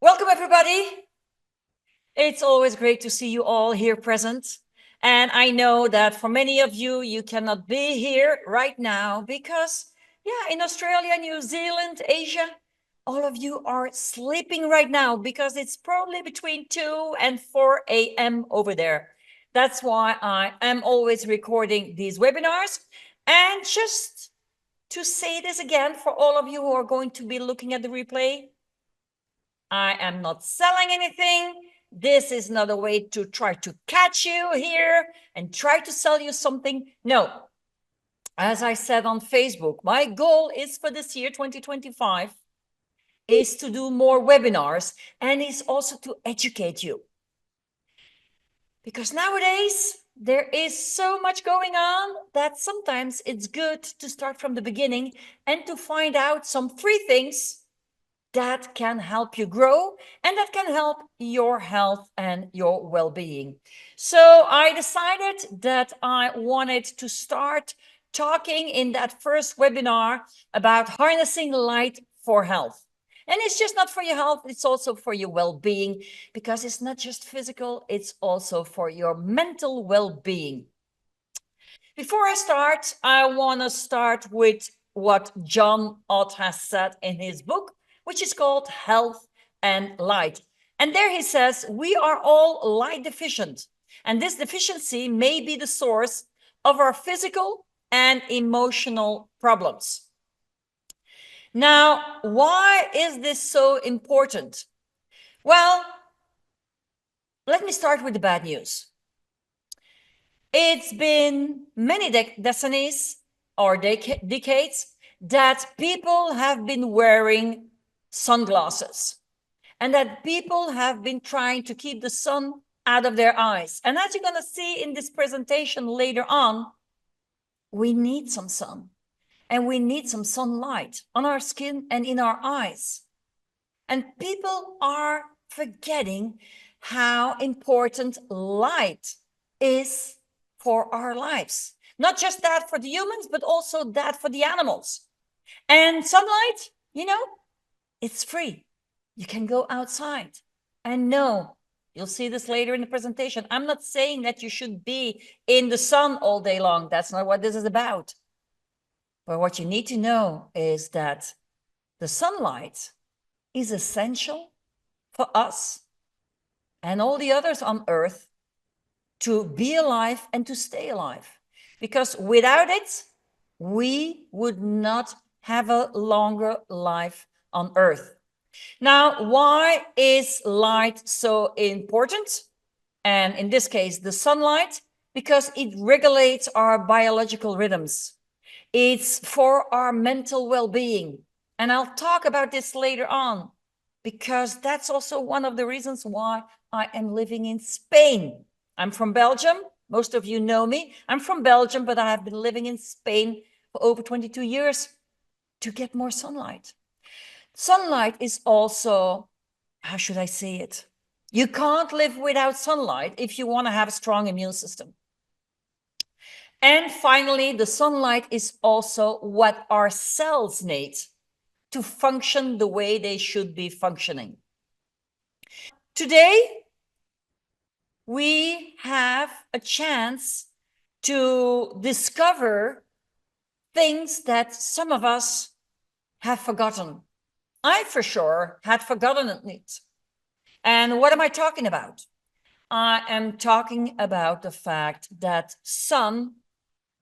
Welcome, everybody. It's always great to see you all here present. And I know that for many of you, you cannot be here right now because, in Australia, New Zealand, Asia, all of you are sleeping right now because it's probably between 2 and 4 a.m. over there. That's why I am always recording these webinars. And just to say this again for all of you who are going to be looking at the replay, I am not selling anything. This is not a way to try to catch you here and try to sell you something. No. As I said on Facebook, my goal is for this year, 2025, is to do more webinars and is also to educate you. Because nowadays, there is so much going on that sometimes it's good to start from the beginning and to find out some free things that can help you grow and that can help your health and your well-being. So I decided that I wanted to start talking in that first webinar about harnessing light for health. And it's just not for your health, it's also for your well-being, because it's not just physical, it's also for your mental well-being. Before I start, I want to start with what John Ott has said in his book, which is called Health and Light. And there he says, we are all light deficient. And this deficiency may be the source of our physical and emotional problems. Now, why is this so important? Well, let me start with the bad news. It's been many decades or decades that people have been wearing sunglasses and that people have been trying to keep the sun out of their eyes. And as you're going to see in this presentation later on, we need some sun and we need some sunlight on our skin and in our eyes. And people are forgetting how important light is for our lives. Not just that for the humans, but also that for the animals. And sunlight, it's free. You can go outside. And no, you'll see this later in the presentation. I'm not saying that you should be in the sun all day long. That's not what this is about. But what you need to know is that the sunlight is essential for us and all the others on Earth to be alive and to stay alive. Because without it, we would not have a longer life on Earth. Now, why is light so important? And in this case, the sunlight, because it regulates our biological rhythms. It's for our mental well-being. And I'll talk about this later on, because that's also one of the reasons why I am living in Spain. I'm from Belgium. Most of you know me. I'm from Belgium, but I have been living in Spain for over 22 years to get more sunlight. Sunlight is also, how should I say it? You can't live without sunlight if you want to have a strong immune system. And finally, the sunlight is also what our cells need to function the way they should be functioning. Today, we have a chance to discover things that some of us have forgotten. I, for sure, had forgotten it. And what am I talking about? I am talking about the fact that sun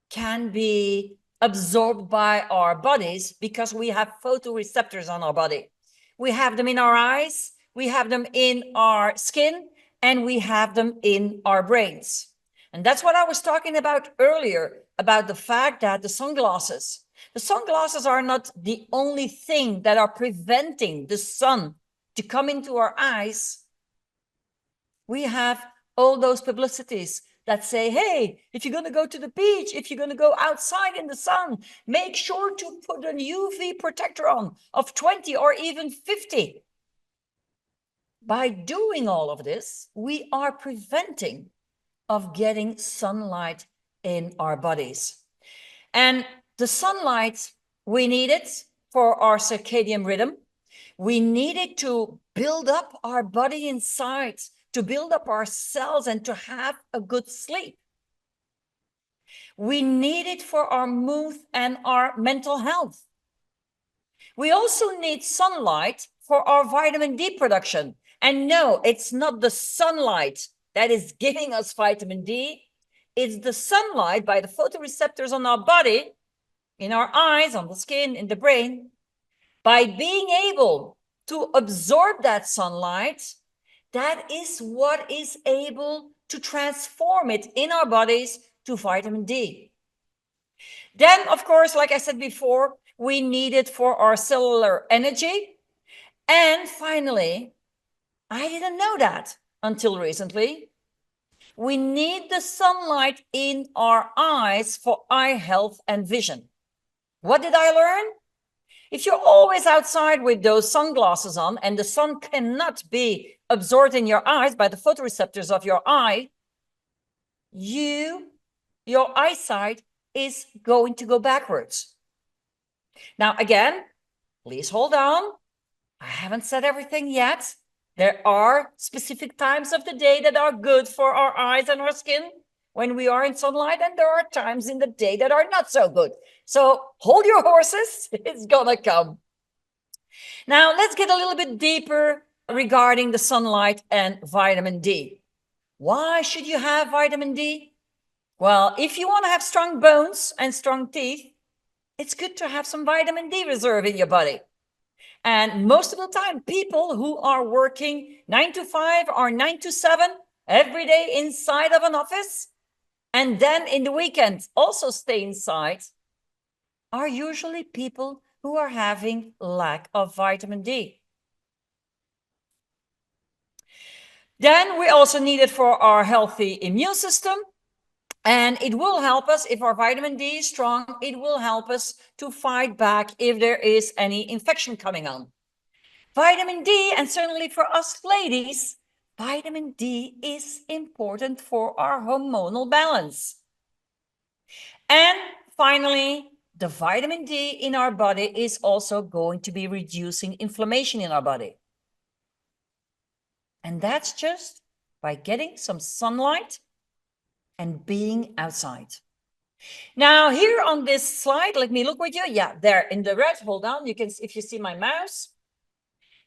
can be absorbed by our bodies because we have photoreceptors on our body. We have them in our eyes, we have them in our skin, and we have them in our brains. And that's what I was talking about earlier, about the fact that the sunglasses are not the only thing that are preventing the sun to come into our eyes. We have all those publicities that say, hey, if you're going to go to the beach, if you're going to go outside in the sun, make sure to put an UV protector on of 20 or even 50. By doing all of this, we are preventing of getting sunlight in our bodies. And the sunlight, we need it for our circadian rhythm. We needed to build up our body inside, to build up our cells and to have a good sleep. We need it for our mood and our mental health. We also need sunlight for our vitamin D production. And no, it's not the sunlight that is giving us vitamin D. It's the sunlight by the photoreceptors on our body, in our eyes, on the skin, in the brain. By being able to absorb that sunlight, that is what is able to transform it in our bodies to vitamin D. Then, of course, like I said before, we need it for our cellular energy. And finally, I didn't know that until recently, we need the sunlight in our eyes for eye health and vision. What did I learn? If you're always outside with those sunglasses on and the sun cannot be absorbed in your eyes by the photoreceptors of your eye, your eyesight is going to go backwards. Now, again, please hold on. I haven't said everything yet. There are specific times of the day that are good for our eyes and our skin when we are in sunlight, and there are times in the day that are not so good. So hold your horses, it's gonna come. Now, let's get a little bit deeper regarding the sunlight and vitamin D. Why should you have vitamin D? Well, if you want to have strong bones and strong teeth, it's good to have some vitamin D reserve in your body. And most of the time, people who are working 9 to 5 or 9 to 7 every day inside of an office, and then in the weekend also stay inside, are usually people who are having lack of vitamin D. Then we also need it for our healthy immune system. And it will help us, if our vitamin D is strong, it will help us to fight back if there is any infection coming on. Vitamin D, and certainly for us ladies, vitamin D is important for our hormonal balance. And finally, the vitamin D in our body is also going to be reducing inflammation in our body. And that's just by getting some sunlight and being outside. Now, here on this slide, let me look with you. Yeah, there in the red, hold on. You can, if you see my mouse.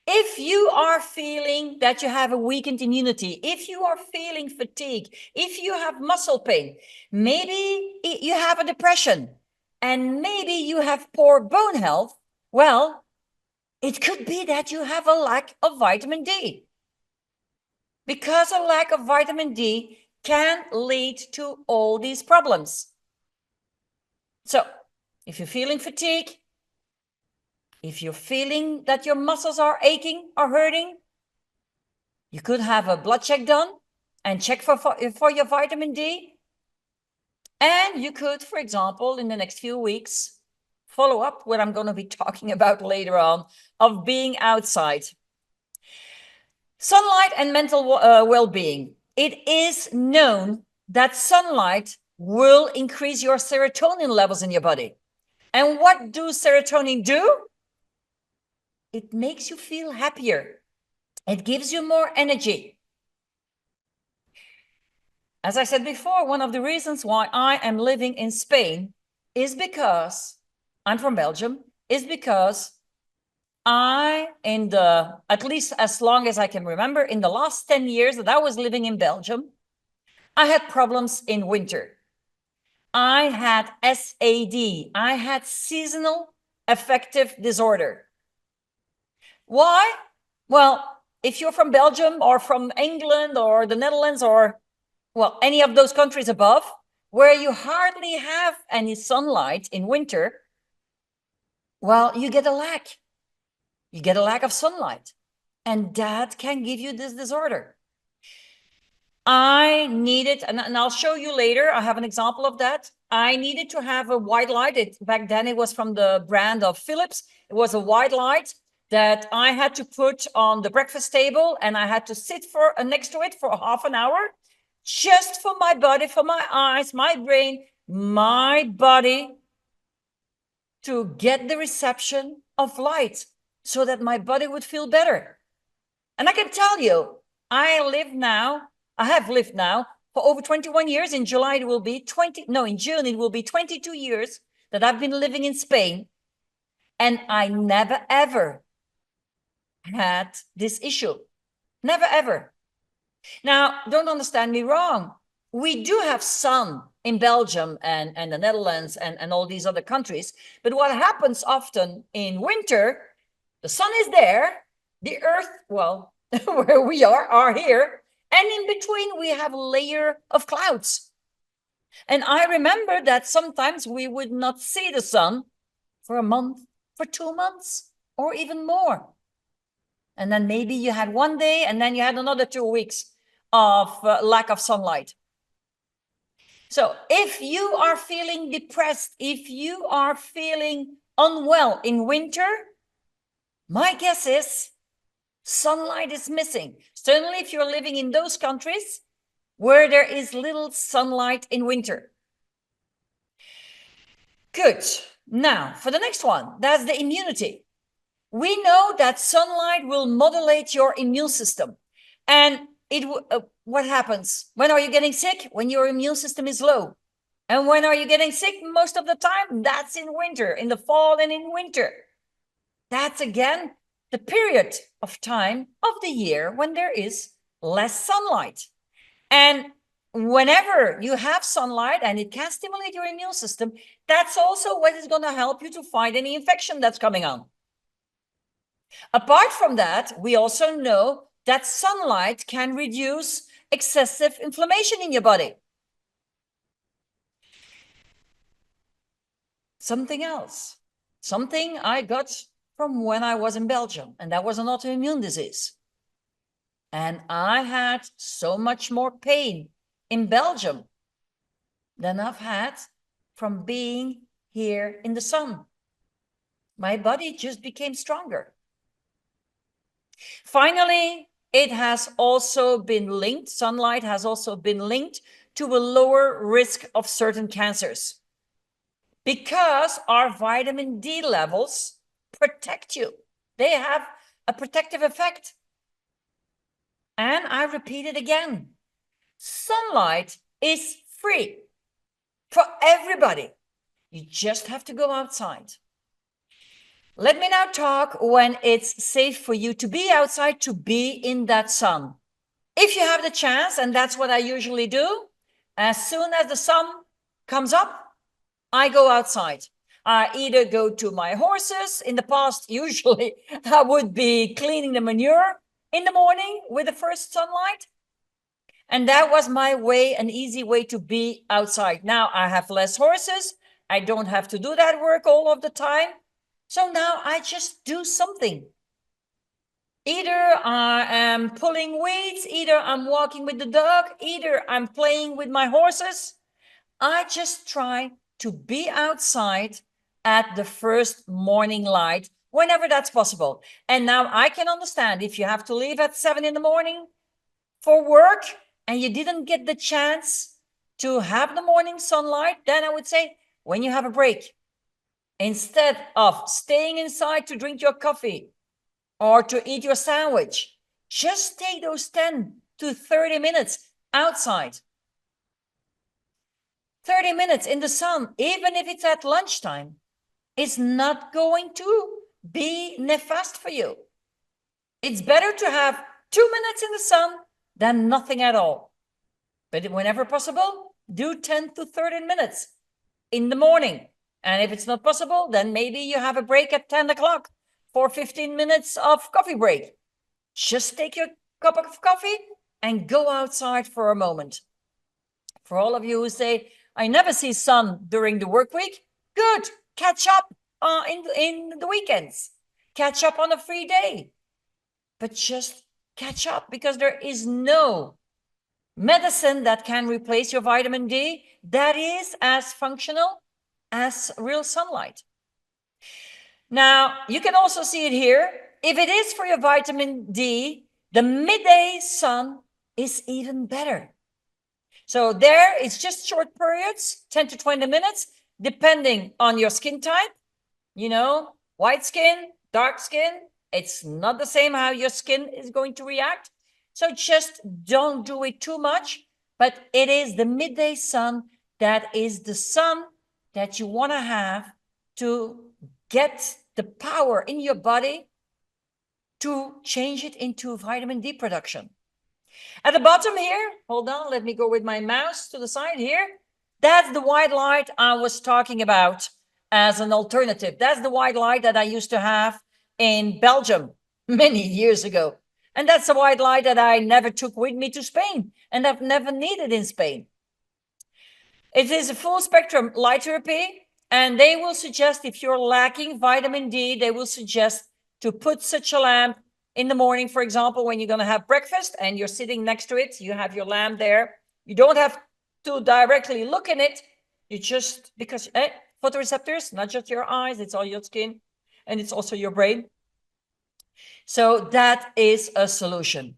If you are feeling that you have a weakened immunity, if you are feeling fatigue, if you have muscle pain, maybe you have a depression, and maybe you have poor bone health, well, it could be that you have a lack of vitamin D. Because a lack of vitamin D can lead to all these problems. So, if you're feeling fatigue, if you're feeling that your muscles are aching or hurting, you could have a blood check done and check for your vitamin D. And you could, for example, in the next few weeks, follow up what I'm going to be talking about later on of being outside. Sunlight and mental well-being. It is known that sunlight will increase your serotonin levels in your body. And what do serotonin do? It makes you feel happier. It gives you more energy. As I said before, one of the reasons why I am living in Spain is because I'm from Belgium, is because at least as long as I can remember, in the last 10 years that I was living in Belgium, I had problems in winter. I had SAD. I had seasonal affective disorder. Why? Well, if you're from Belgium or from England or the Netherlands or, well, any of those countries above, where you hardly have any sunlight in winter, well, you get a lack. You get a lack of sunlight, and that can give you this disorder. I needed, and I'll show you later, I have an example of that. I needed to have a white light. Back then it was from the brand of Philips. It was a white light that I had to put on the breakfast table, and I had to sit next to it for half an hour, just for my body, for my eyes, my brain, my body to get the reception of light, so that my body would feel better. And I can tell you, I have lived now for over 21 years. In July, it will be in June, it will be 22 years that I've been living in Spain. And I never, ever had this issue. Never, ever. Now, don't understand me wrong. We do have sun in Belgium and the Netherlands and all these other countries. But what happens often in winter, the sun is there, the earth, well, where we are here. And in between, we have a layer of clouds. And I remember that sometimes we would not see the sun for a month, for 2 months, or even more. And then maybe you had one day, and then you had another 2 weeks of lack of sunlight. So if you are feeling depressed, if you are feeling unwell in winter, my guess is sunlight is missing. Certainly if you're living in those countries where there is little sunlight in winter. Good. Now, for the next one, that's the immunity. We know that sunlight will modulate your immune system. And what happens? When are you getting sick? When your immune system is low. And when are you getting sick? Most of the time, that's in winter, in the fall and in winter. That's again the period of time of the year when there is less sunlight. And whenever you have sunlight and it can stimulate your immune system, that's also what is going to help you to fight any infection that's coming on. Apart from that, we also know that sunlight can reduce excessive inflammation in your body. Something else, something I got from when I was in Belgium, and that was an autoimmune disease. And I had so much more pain in Belgium than I've had from being here in the sun. My body just became stronger. Finally, it has also been linked, sunlight has also been linked to a lower risk of certain cancers, because our vitamin D levels protect you. They have a protective effect. And I repeat it again. Sunlight is free for everybody. You just have to go outside. Let me now talk when it's safe for you to be outside, to be in that sun. If you have the chance, and that's what I usually do, as soon as the sun comes up, I go outside. I either go to my horses. In the past, usually I would be cleaning the manure in the morning with the first sunlight. And that was my way, an easy way to be outside. Now I have less horses. I don't have to do that work all of the time. So now I just do something. Either I am pulling weeds, either I'm walking with the dog, either I'm playing with my horses. I just try to be outside at the first morning light, whenever that's possible. And now I can understand if you have to leave at 7 in the morning for work and you didn't get the chance to have the morning sunlight, then I would say when you have a break, instead of staying inside to drink your coffee or to eat your sandwich, just take those 10 to 30 minutes outside. 30 minutes in the sun, even if it's at lunchtime, is not going to be nefast for you. It's better to have 2 minutes in the sun than nothing at all. But whenever possible, do 10 to 30 minutes in the morning. And if it's not possible, then maybe you have a break at 10 o'clock for 15 minutes of coffee break. Just take your cup of coffee and go outside for a moment. For all of you who say, I never see sun during the work week, good, catch up in the weekends. Catch up on a free day. But just catch up, because there is no medicine that can replace your vitamin D that is as functional as real sunlight. Now, you can also see it here. If it is for your vitamin D, the midday sun is even better. So there, it's just short periods, 10 to 20 minutes, depending on your skin type, you know, white skin, dark skin, It's not the same how your skin is going to react. So just don't do it too much. But it is the midday sun that is the sun that you want to have to get the power in your body to change it into vitamin D production. At the bottom here, hold on, let me go with my mouse to the side here. That's the white light I was talking about as an alternative. That's the white light that I used to have in Belgium many years ago. And that's a white light that I never took with me to Spain and I've never needed in Spain. It is a full spectrum light therapy, and they will suggest if you're lacking vitamin D, they will suggest to put such a lamp in the morning, for example, when you're going to have breakfast and you're sitting next to it, you have your lamp there. You don't have to directly look in it. You just, because photoreceptors, not just your eyes, it's all your skin and it's also your brain. So that is a solution.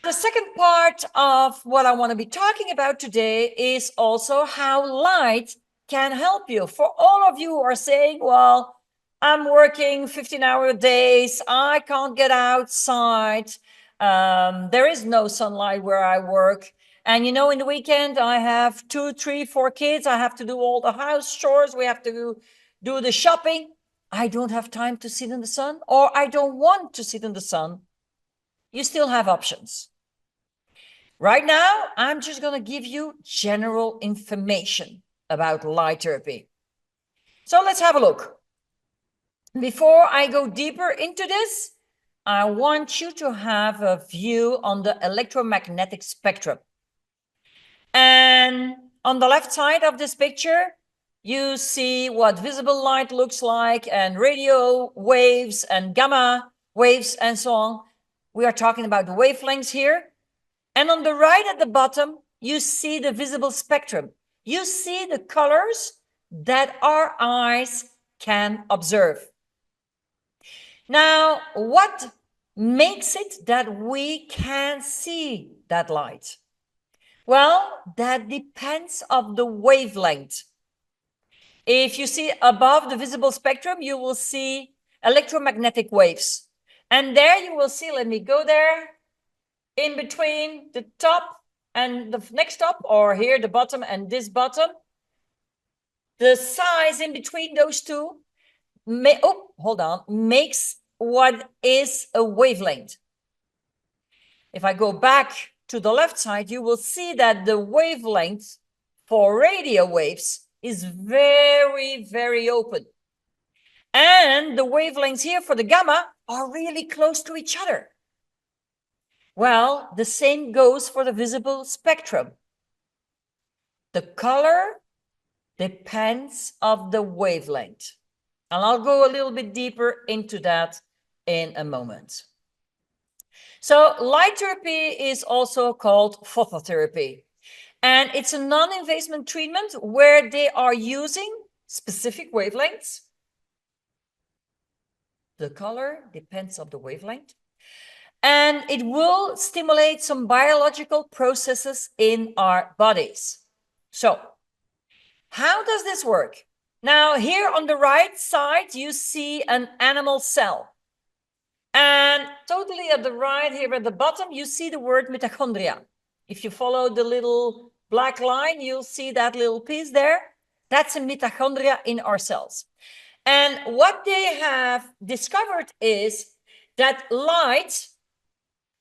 The second part of what I want to be talking about today is also how light can help you. For all of you who are saying, well, I'm working 15-hour days, I can't get outside, there is no sunlight where I work. And you know, in the weekend, I have 2, 3, 4 kids. I have to do all the house chores. We have to do the shopping. I don't have time to sit in the sun, or I don't want to sit in the sun. You still have options. Right now, I'm just going to give you general information about light therapy. So let's have a look. Before I go deeper into this, I want you to have a view on the electromagnetic spectrum. And on the left side of this picture, you see what visible light looks like and radio waves and gamma waves and so on. We are talking about the wavelengths here. And on the right at the bottom, you see the visible spectrum. You see the colors that our eyes can observe. Now, what makes it that we can see that light? Well, that depends on the wavelength. If you see above the visible spectrum, you will see electromagnetic waves. And there you will see, let me go there, in between the top and the next top, or here the bottom and this bottom, the size in between those two makes what is a wavelength. If I go back to the left side, you will see that the wavelength for radio waves is very, very open. And the wavelengths here for the gamma are really close to each other. Well, the same goes for the visible spectrum. The color depends on the wavelength. And I'll go a little bit deeper into that in a moment. So light therapy is also called phototherapy. And it's a non-invasive treatment where they are using specific wavelengths. The color depends on the wavelength. And it will stimulate some biological processes in our bodies. So, how does this work? Now, here on the right side, you see an animal cell. And totally at the right, here at the bottom, you see the word mitochondria. If you follow the little black line, you'll see that little piece there. That's a mitochondria in our cells. And what they have discovered is that light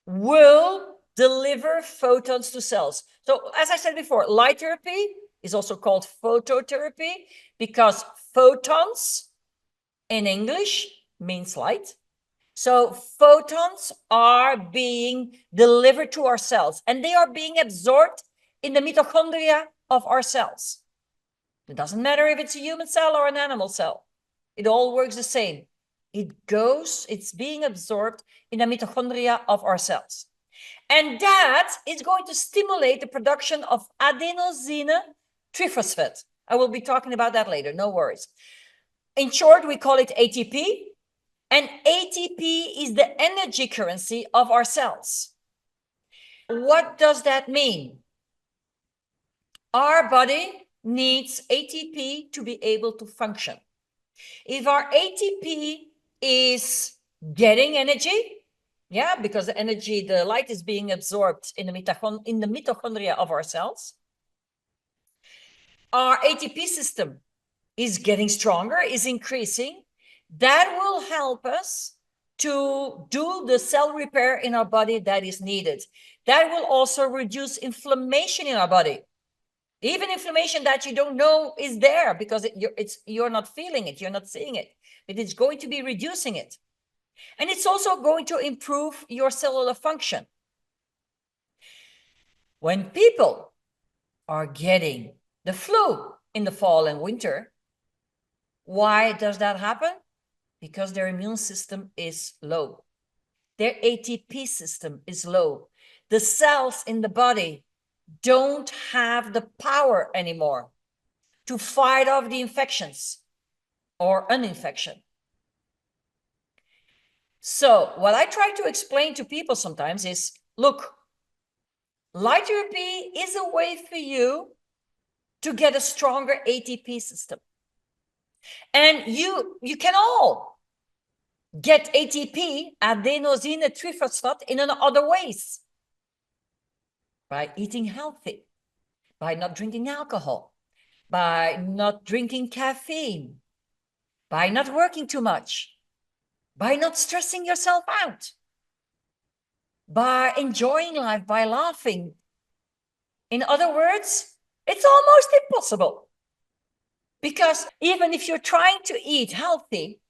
will deliver photons to cells. So as I said before, light therapy is also called phototherapy because photons in English means light. So photons are being delivered to our cells and they are being absorbed in the mitochondria of our cells. It doesn't matter if it's a human cell or an animal cell. It all works the same. It's being absorbed in the mitochondria of our cells. And that is going to stimulate the production of adenosine triphosphate. I will be talking about that later, no worries. In short, we call it ATP. And ATP is the energy currency of our cells. What does that mean? Our body needs ATP to be able to function. If our ATP is getting energy. Yeah, because the energy, the light is being absorbed in the mitochondria of our cells. Our ATP system is getting stronger, is increasing. That will help us to do the cell repair in our body that is needed. That will also reduce inflammation in our body. Even inflammation that you don't know is there because you're not feeling it, you're not seeing it, but it's going to be reducing it. And it's also going to improve your cellular function. When people are getting the flu in the fall and winter, why does that happen? Because their immune system is low. Their ATP system is low. The cells in the body don't have the power anymore to fight off the infections or an infection. So what I try to explain to people sometimes is, look, light therapy is a way for you to get a stronger ATP system. And you can all get ATP, adenosine triphosphate, in other ways. By eating healthy, by not drinking alcohol, by not drinking caffeine, by not working too much, by not stressing yourself out, by enjoying life, by laughing. In other words, it's almost impossible. Because even if you're trying to eat healthy,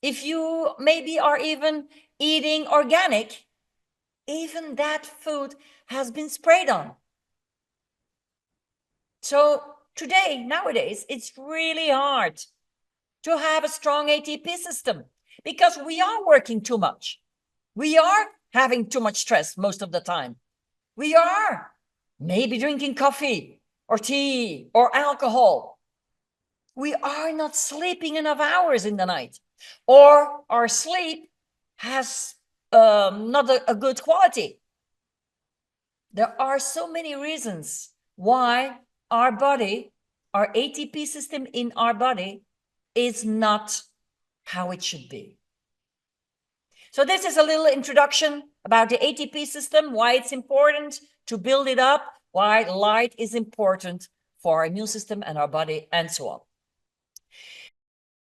if you maybe are even eating organic, even that food has been sprayed on. So today, nowadays, it's really hard to have a strong ATP system because we are working too much. We are having too much stress most of the time. We are maybe drinking coffee or tea or alcohol. We are not sleeping enough hours in the night, or our sleep has not a good quality. There are so many reasons why our body, our ATP system in our body, is not how it should be. So this is a little introduction about the ATP system, why it's important to build it up, why light is important for our immune system and our body, and so on.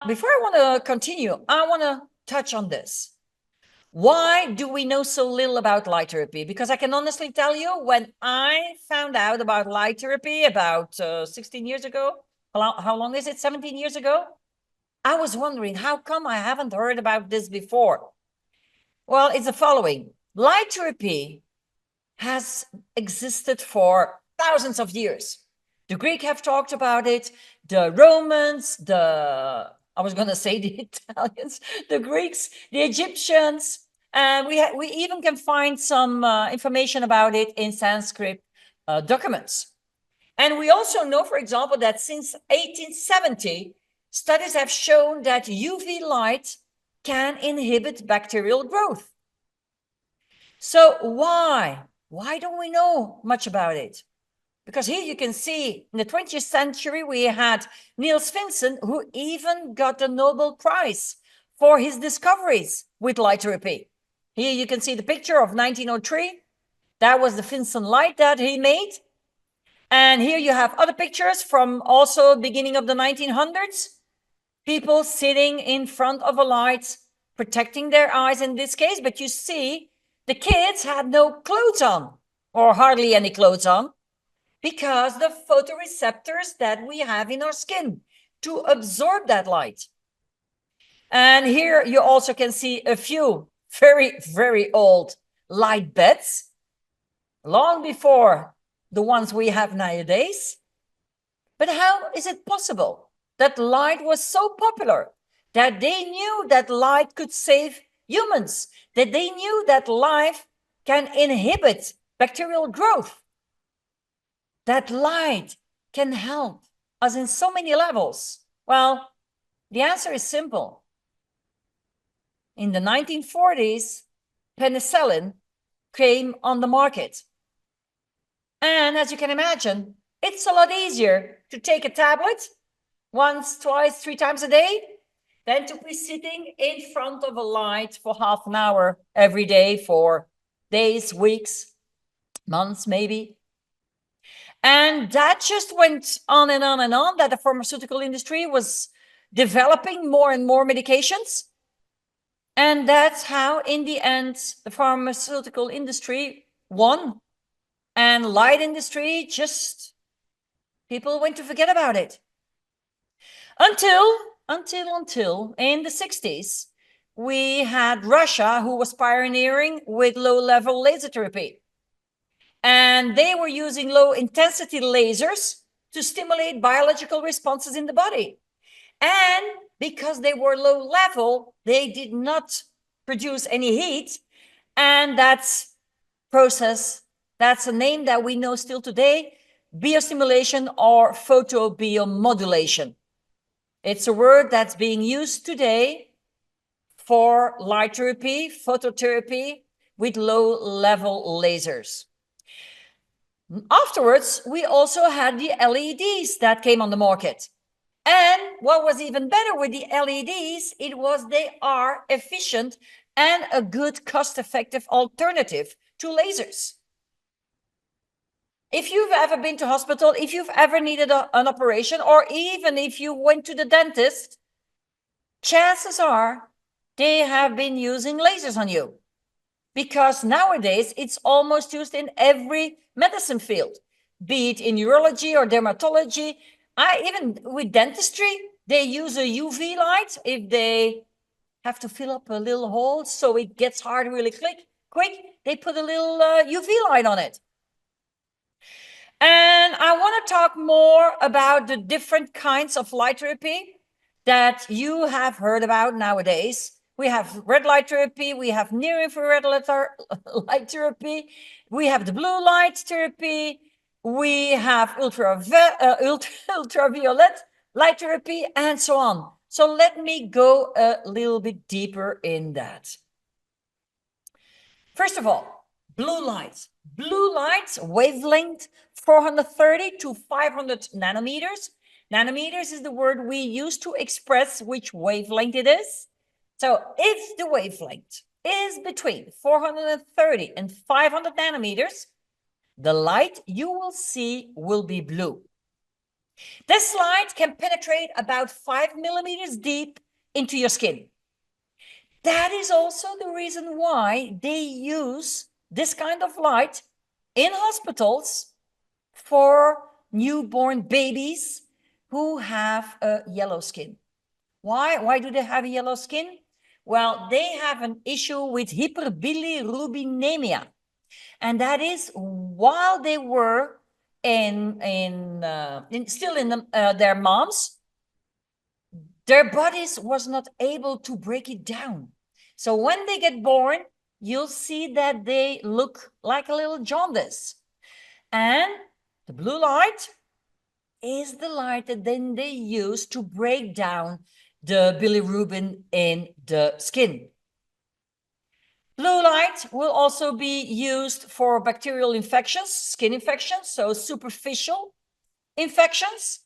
Before I want to continue, I want to touch on this. Why do we know so little about light therapy? Because I can honestly tell you, when I found out about light therapy about 16 years ago, how long is it? 17 years ago? I was wondering, how come I haven't heard about this before? Well, it's the following. Light therapy has existed for thousands of years. The Greeks have talked about it, the Romans, I was going to say the Italians, the Greeks, the Egyptians, and we even can find some information about it in Sanskrit documents. And we also know, for example, that since 1870, studies have shown that UV light can inhibit bacterial growth. So why? Why don't we know much about it? Because here you can see in the 20th century, we had Niels Finsen, who even got the Nobel Prize for his discoveries with light therapy. Here you can see the picture of 1903. That was the Finsen light that he made. And here you have other pictures from also beginning of the 1900s. People sitting in front of a light, protecting their eyes in this case. But you see, the kids had no clothes on, or hardly any clothes on, because the photoreceptors that we have in our skin to absorb that light. And here you also can see a few very, very old light beds, long before the ones we have nowadays. But how is it possible that light was so popular, that they knew that light could save humans, that they knew that light can inhibit bacterial growth, that light can help us in so many levels? Well, the answer is simple. In the 1940s, penicillin came on the market. And as you can imagine, it's a lot easier to take a tablet once, twice, 3 times a day than to be sitting in front of a light for half an hour every day for days, weeks, months, maybe. And that just went on and on and on, that the pharmaceutical industry was developing more and more medications. And that's how, in the end, the pharmaceutical industry won. And light industry, just people went to forget about it. Until in the 60s, we had Russia, who was pioneering with low-level laser therapy. And they were using low-intensity lasers to stimulate biological responses in the body. And because they were low level, they did not produce any heat. And that's a name that we know still today, biostimulation or photobiomodulation. It's a word that's being used today for light therapy, phototherapy with low-level lasers. Afterwards, we also had the LEDs that came on the market. And what was even better with the LEDs, they are efficient and a good cost-effective alternative to lasers. If you've ever been to hospital, if you've ever needed an operation, or even if you went to the dentist, chances are they have been using lasers on you. Because nowadays it's almost used in every medicine field, be it in urology or dermatology. Even with dentistry, they use a UV light if they have to fill up a little hole so it gets hard really quick. They put a little UV light on it. And I want to talk more about the different kinds of light therapy that you have heard about nowadays. We have red light therapy, we have near-infrared light therapy, we have the blue light therapy, we have ultraviolet light therapy, and so on. So let me go a little bit deeper in that. First of all, blue light. Blue light wavelength 430 to 500 nanometers. Nanometers is the word we use to express which wavelength it is. So if the wavelength is between 430 and 500 nanometers, the light you will see will be blue. This light can penetrate about 5 millimeters deep into your skin. That is also the reason why they use this kind of light in hospitals for newborn babies who have a yellow skin. Why do they have a yellow skin? Well, they have an issue with hyperbilirubinemia. And that is while they were still in their moms, their bodies was not able to break it down. So when they get born, you'll see that they look like a little jaundice. And the blue light is the light that then they use to break down the bilirubin in the skin. Blue light will also be used for bacterial infections, skin infections, so superficial infections.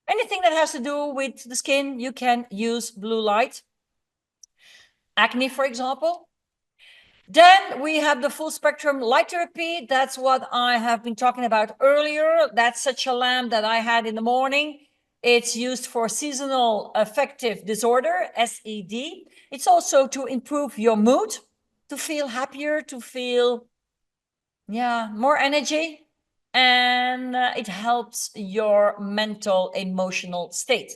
Anything that has to do with the skin, you can use blue light. Acne, for example. Then we have the full spectrum light therapy. That's what I have been talking about earlier. That's such a lamp that I had in the morning. It's used for seasonal affective disorder, SED. It's also to improve your mood, to feel happier, to feel, more energy. And it helps your mental, emotional state.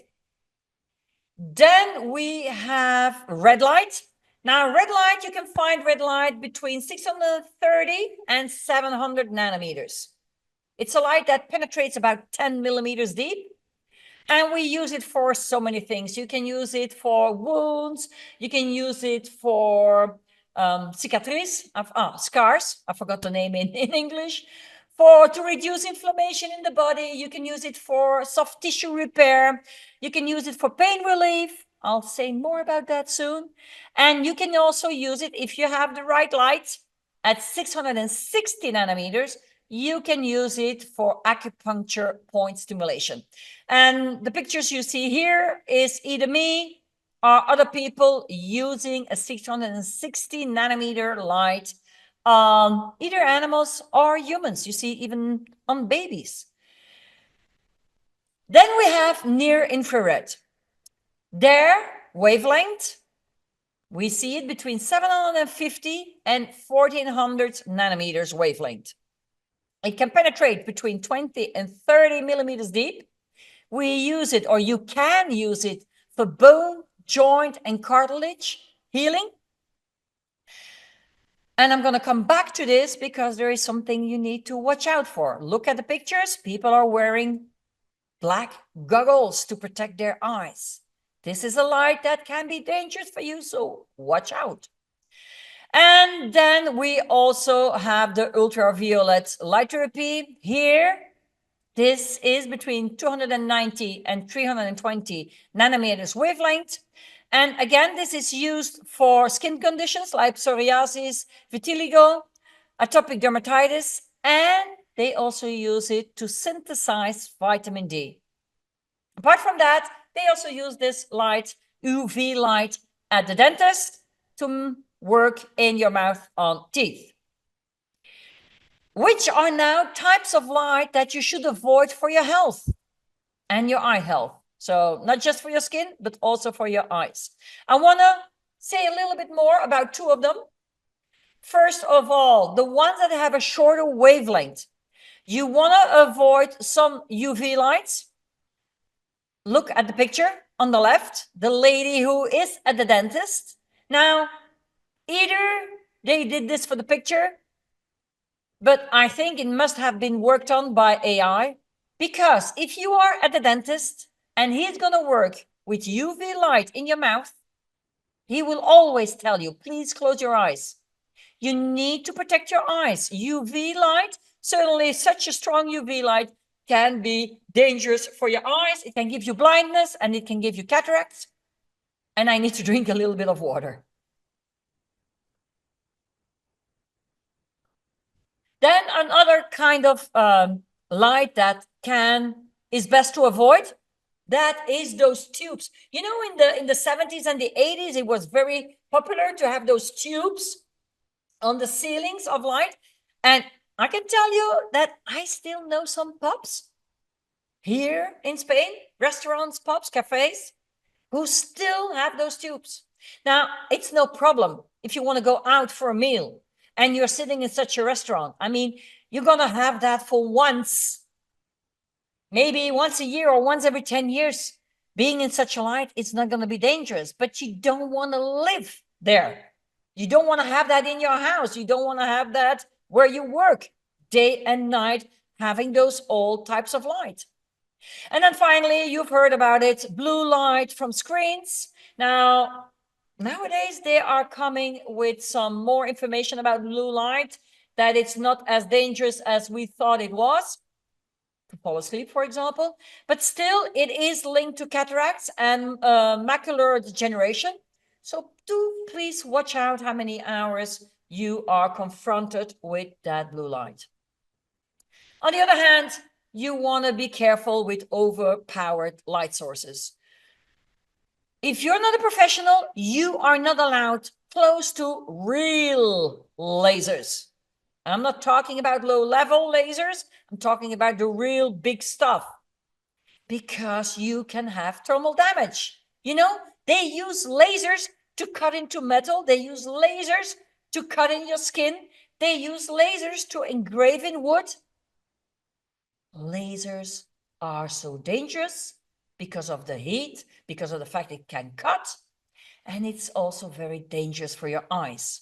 Then we have red light. Now, red light, you can find red light between 630 and 700 nanometers. It's a light that penetrates about 10 millimeters deep. And we use it for so many things. You can use it for wounds. You can use it for scars. I forgot the name in English. To reduce inflammation in the body. You can use it for soft tissue repair. You can use it for pain relief. I'll say more about that soon. And you can also use it if you have the right light at 660 nanometers. You can use it for acupuncture point stimulation. And the pictures you see here is either me are other people using a 660 nanometer light on either animals or humans. You see, even on babies. Then we have near infrared. Their wavelength, we see it between 750 and 1400 nanometers wavelength. It can penetrate between 20 and 30 millimeters deep. We use it, or you can use it, for bone, joint, and cartilage healing. And I'm going to come back to this because there is something you need to watch out for. Look at the pictures. People are wearing black goggles to protect their eyes. This is a light that can be dangerous for you, so watch out. And then we also have the ultraviolet light therapy here. This is between 290 and 320 nanometers wavelength. And again, this is used for skin conditions like psoriasis, vitiligo, atopic dermatitis, and they also use it to synthesize vitamin D. Apart from that, they also use this light, UV light, at the dentist to work in your mouth on teeth. Which are now types of light that you should avoid for your health and your eye health. So not just for your skin, but also for your eyes. I want to say a little bit more about two of them. First of all, the ones that have a shorter wavelength. You want to avoid some UV lights. Look at the picture on the left, the lady who is at the dentist. Now, either they did this for the picture, but I think it must have been worked on by AI, because if you are at the dentist and he's going to work with UV light in your mouth, he will always tell you, please close your eyes. You need to protect your eyes. UV light, certainly such a strong UV light, can be dangerous for your eyes. It can give you blindness and it can give you cataracts. And I need to drink a little bit of water. Then another kind of light that is best to avoid, that is those tubes. You know, in the 70s and the 80s, it was very popular to have those tubes on the ceilings of light. And I can tell you that I still know some pubs here in Spain, restaurants, pubs, cafes, who still have those tubes. Now, it's no problem if you want to go out for a meal and you're sitting in such a restaurant. I mean, you're going to have that for once, maybe once a year or once every 10 years. Being in such a light, it's not going to be dangerous, but you don't want to live there. You don't want to have that in your house. You don't want to have that where you work day and night, having those all types of light. And then finally, you've heard about it, blue light from screens. Now, nowadays, they are coming with some more information about blue light, that it's not as dangerous as we thought it was, to fall asleep, for example. But still, it is linked to cataracts and macular degeneration. So do please watch out how many hours you are confronted with that blue light. On the other hand, you want to be careful with overpowered light sources. If you're not a professional, you are not allowed close to real lasers. I'm not talking about low-level lasers. I'm talking about the real big stuff, because you can have thermal damage. You know, they use lasers to cut into metal. They use lasers to cut in your skin. They use lasers to engrave in wood. Lasers are so dangerous because of the heat, because of the fact it can cut, and it's also very dangerous for your eyes.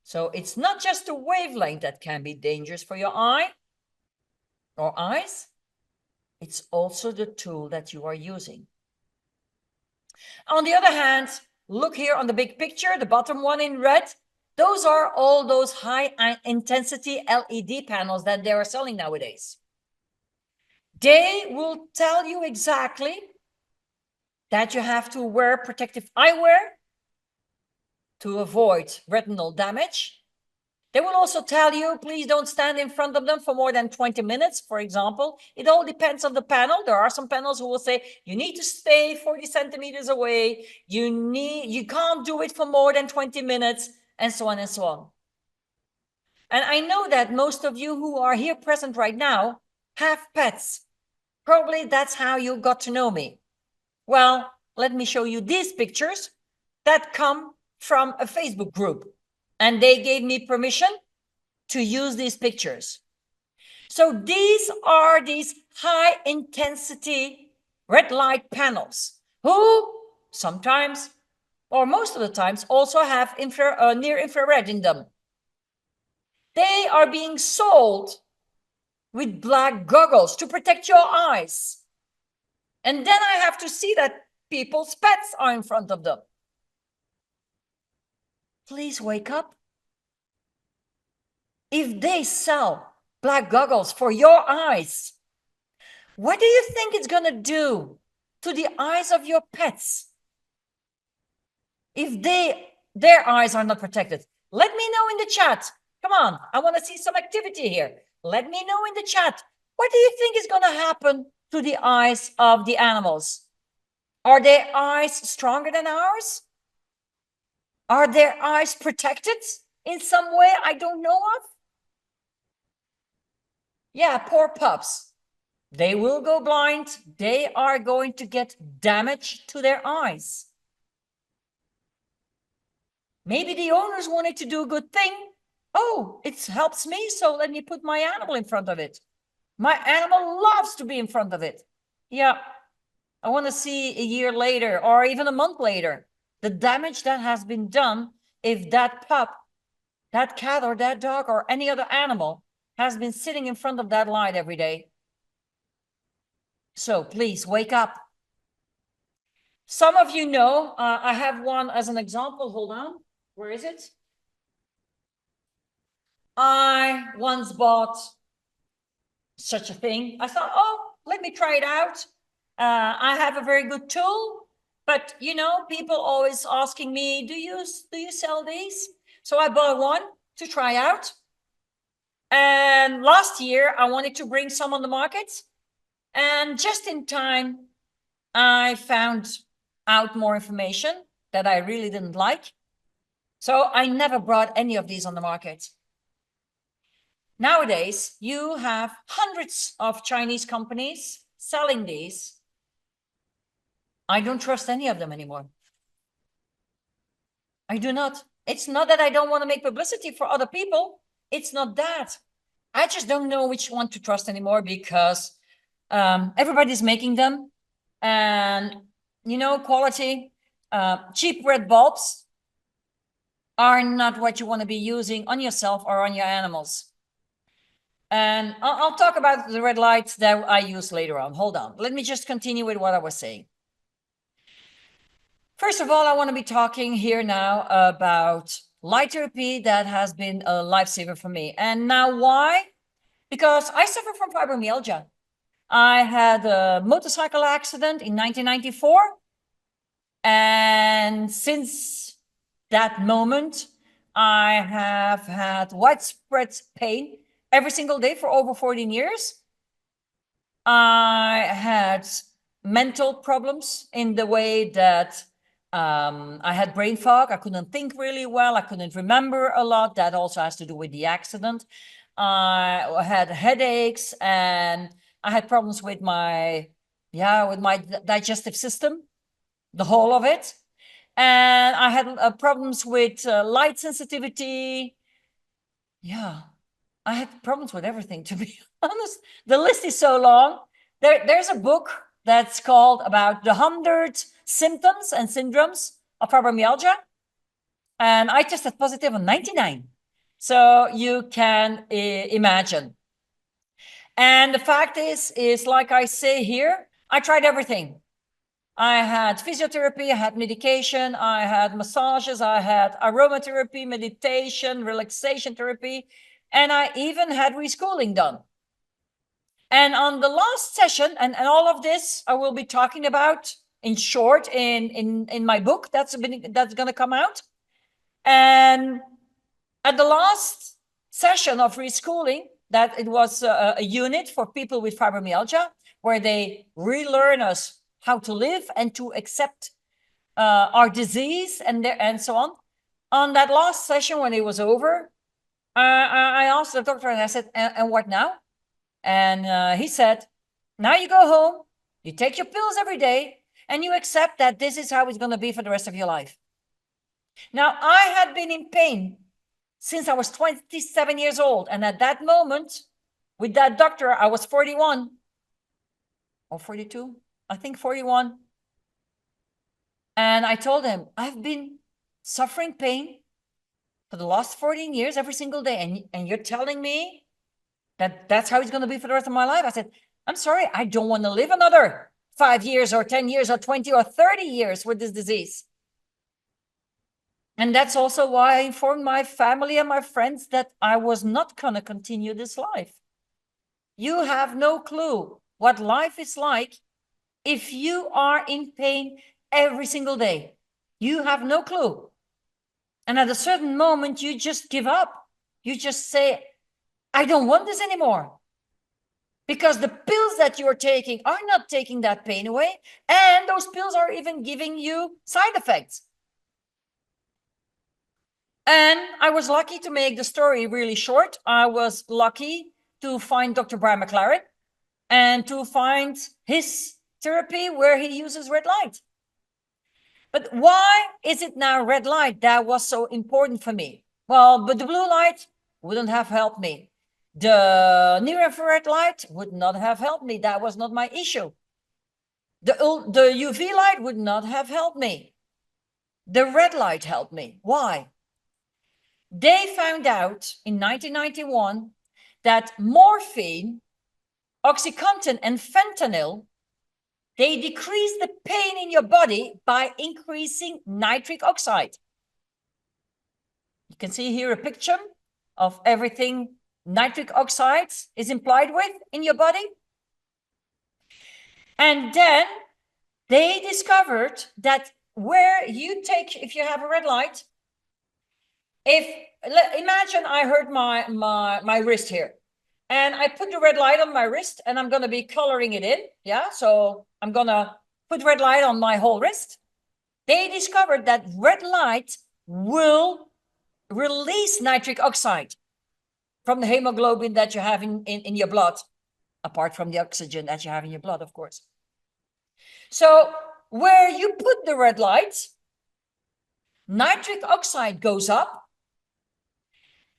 So it's not just the wavelength that can be dangerous for your eye or eyes, it's also the tool that you are using. On the other hand, look here on the big picture, the bottom one in red. Those are all those high intensity LED panels that they are selling nowadays. They will tell you exactly that you have to wear protective eyewear to avoid retinal damage. They will also tell you, please don't stand in front of them for more than 20 minutes, for example. It all depends on the panel. There are some panels who will say, you need to stay 40 centimeters away. You can't do it for more than 20 minutes, and so on and so on. And I know that most of you who are here present right now have pets. Probably that's how you got to know me. Well, let me show you these pictures that come from a Facebook group. And they gave me permission to use these pictures. So these are these high intensity red light panels who sometimes, or most of the times, also have near infrared in them. They are being sold with black goggles to protect your eyes. And then I have to see that people's pets are in front of them. Please wake up. If they sell black goggles for your eyes, what do you think it's going to do to the eyes of your pets if their eyes are not protected? Let me know in the chat. Come on, I want to see some activity here. Let me know in the chat. What do you think is going to happen to the eyes of the animals? Are their eyes stronger than ours? Are their eyes protected in some way I don't know of? Yeah, poor pups. They will go blind. They are going to get damage to their eyes. Maybe the owners wanted to do a good thing. Oh, it helps me, so let me put my animal in front of it. My animal loves to be in front of it. Yeah, I want to see a year later or even a month later the damage that has been done if that pup, that cat or that dog or any other animal has been sitting in front of that light every day. So please wake up. Some of you know, I have one as an example. Hold on. Where is it? I once bought such a thing. I thought, oh, let me try it out. I have a very good tool, but you know, people always asking me, do you sell these? So I bought one to try out. And last year I wanted to bring some on the market, and just in time I found out more information that I really didn't like. So I never brought any of these on the market. Nowadays, you have hundreds of Chinese companies selling these. I don't trust any of them anymore. I do not. It's not that I don't want to make publicity for other people. It's not that. I just don't know which one to trust anymore because everybody's making them. And, you know, quality, cheap red bulbs are not what you want to be using on yourself or on your animals. And I'll talk about the red lights that I use later on. Hold on. Let me just continue with what I was saying. First of all, I want to be talking here now about light therapy that has been a lifesaver for me. And now why? Because I suffer from fibromyalgia. I had a motorcycle accident in 1994. And since that moment, I have had widespread pain every single day for over 14 years. I had mental problems in the way that I had brain fog. I couldn't think really well. I couldn't remember a lot. That also has to do with the accident. I had headaches and I had problems with my digestive system, the whole of it. And I had problems with light sensitivity. Yeah, I had problems with everything, to be honest. The list is so long. There's a book that's called about the 100 symptoms and syndromes of fibromyalgia. And I tested positive on 99. So you can imagine. And the fact is like I say here, I tried everything. I had physiotherapy, I had medication, I had massages, I had aromatherapy, meditation, relaxation therapy, and I even had reschooling done. And on the last session, and all of this I will be talking about in short in my book that's going to come out. And at the last session of reschooling, that it was a unit for people with fibromyalgia, where they relearn us how to live and to accept our disease and so on. On that last session, when it was over, I asked the doctor and I said, and what now? And he said, now you go home, you take your pills every day, and you accept that this is how it's going to be for the rest of your life. Now, I had been in pain since I was 27 years old. And at that moment, with that doctor, I was 41 or 42, I think 41. And I told him, I've been suffering pain for the last 14 years, every single day. And you're telling me that that's how it's going to be for the rest of my life? I said, I'm sorry, I don't want to live another 5 years or 10 years or 20 or 30 years with this disease. And that's also why I informed my family and my friends that I was not going to continue this life. You have no clue what life is like if you are in pain every single day. You have no clue. And at a certain moment, you just give up. You just say, I don't want this anymore. Because the pills that you're taking are not taking that pain away. And those pills are even giving you side effects. And I was lucky to make the story really short. I was lucky to find Dr. Brian McLaren and to find his therapy where he uses red light. But why is it now red light that was so important for me? Well, but the blue light wouldn't have helped me. The near-infrared light would not have helped me. That was not my issue. The UV light would not have helped me. The red light helped me. Why? They found out in 1991 that morphine, OxyContin, and fentanyl, they decrease the pain in your body by increasing nitric oxide. You can see here a picture of everything nitric oxide is implied with in your body. And then they discovered that where you take, if you have a red light, imagine I hurt my wrist here, and I put the red light on my wrist, and I'm going to be coloring it in. Yeah, so I'm going to put red light on my whole wrist. They discovered that red light will release nitric oxide from the hemoglobin that you have in your blood, apart from the oxygen that you have in your blood, of course. So where you put the red light, nitric oxide goes up,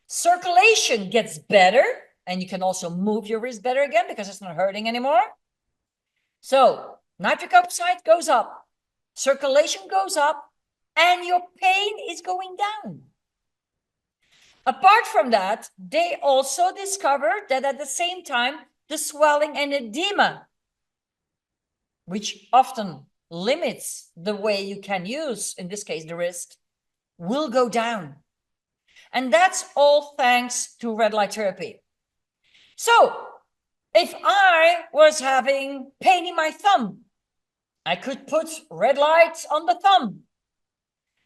circulation gets better, and you can also move your wrist better again because it's not hurting anymore. So nitric oxide goes up, circulation goes up, and your pain is going down. Apart from that, they also discovered that at the same time, the swelling and edema, which often limits the way you can use, in this case, the wrist, will go down. And that's all thanks to red light therapy. So if I was having pain in my thumb, I could put red light on the thumb.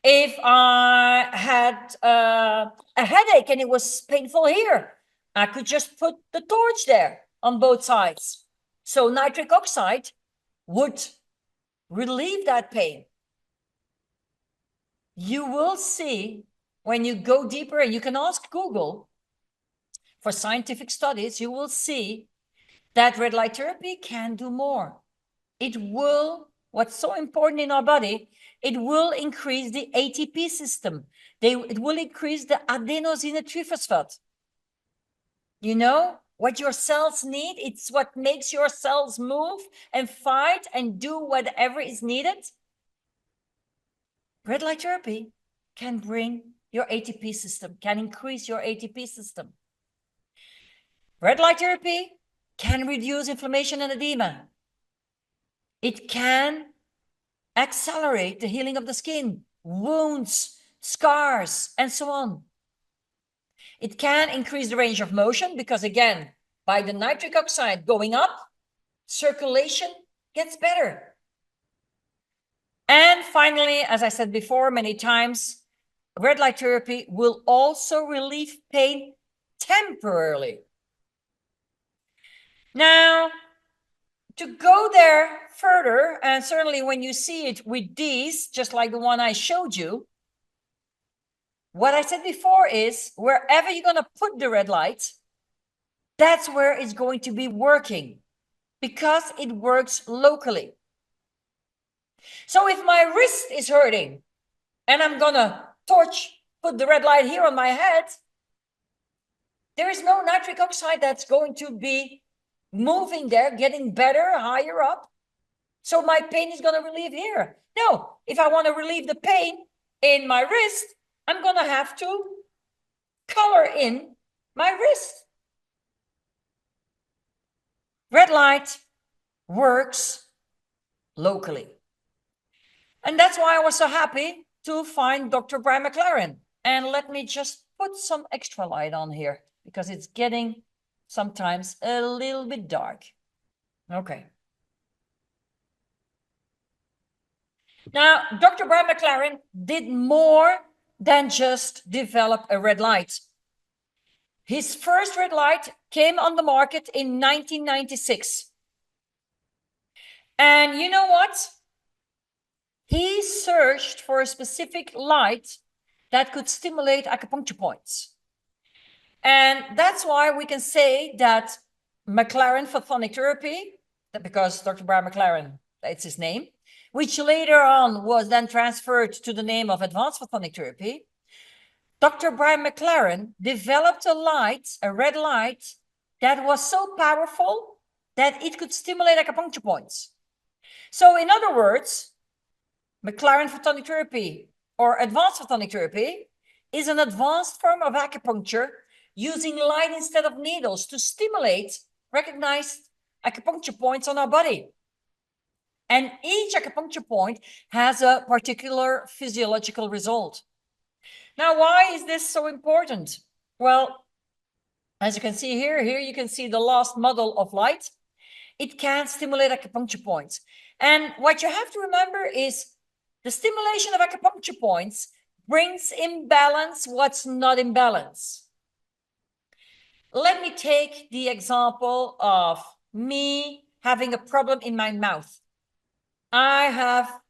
If I had a headache and it was painful here, I could just put the torch there on both sides. So nitric oxide would relieve that pain. You will see when you go deeper, and you can ask Google for scientific studies, you will see that red light therapy can do more. It will, what's so important in our body, it will increase the ATP system. It will increase the adenosine triphosphate. You know what your cells need? It's what makes your cells move and fight and do whatever is needed. Red light therapy can bring your ATP system, can increase your ATP system. Red light therapy can reduce inflammation and edema. It can accelerate the healing of the skin, wounds, scars, and so on. It can increase the range of motion because, again, by the nitric oxide going up, circulation gets better. And finally, as I said before many times, red light therapy will also relieve pain temporarily. Now, to go there further, and certainly when you see it with these, just like the one I showed you, what I said before is wherever you're going to put the red light, that's where it's going to be working because it works locally. So if my wrist is hurting and I'm going to put the red light here on my head, there is no nitric oxide that's going to be moving there, getting better, higher up. So my pain is going to relieve here. No, if I want to relieve the pain in my wrist, I'm going to have to color in my wrist. Red light works locally. And that's why I was so happy to find Dr. Brian McLaren. And let me just put some extra light on here because it's getting sometimes a little bit dark. Okay. Now, Dr. Brian McLaren did more than just develop a red light. His first red light came on the market in 1996. And you know what? He searched for a specific light that could stimulate acupuncture points. And that's why we can say that McLaren Photonic Therapy, because Dr. Brian McLaren, that's his name, which later on was then transferred to the name of Advanced Photonic Therapy, Dr. Brian McLaren developed a light, a red light, that was so powerful that it could stimulate acupuncture points. So in other words, McLaren Photonic Therapy or Advanced Photonic Therapy is an advanced form of acupuncture using light instead of needles to stimulate recognized acupuncture points on our body. And each acupuncture point has a particular physiological result. Now, why is this so important? Well, as you can see here you can see the last model of light. It can stimulate acupuncture points. And what you have to remember is the stimulation of acupuncture points brings in balance what's not in balance. Let me take the example of me having a problem in my mouth. I have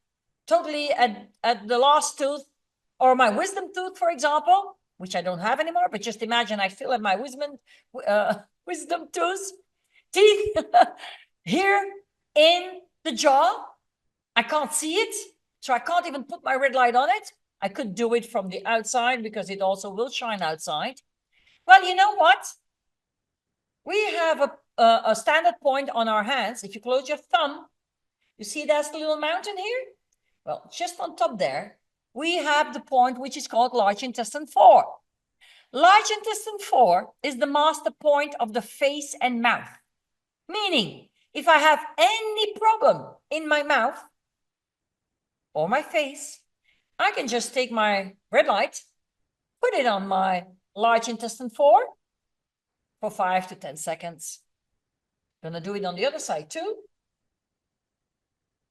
totally at the last tooth or my wisdom tooth, for example, which I don't have anymore, but just imagine I still have my wisdom teeth here in the jaw. I can't see it, so I can't even put my red light on it. I could do it from the outside because it also will shine outside. Well, you know what? We have a standard point on our hands. If you close your thumb, you see that's the little mountain here? Well, just on top there, we have the point which is called large intestine 4. Large intestine 4 is the master point of the face and mouth. Meaning, if I have any problem in my mouth or my face, I can just take my red light, put it on my large intestine 4 for 5 to 10 seconds. I'm gonna do it on the other side too.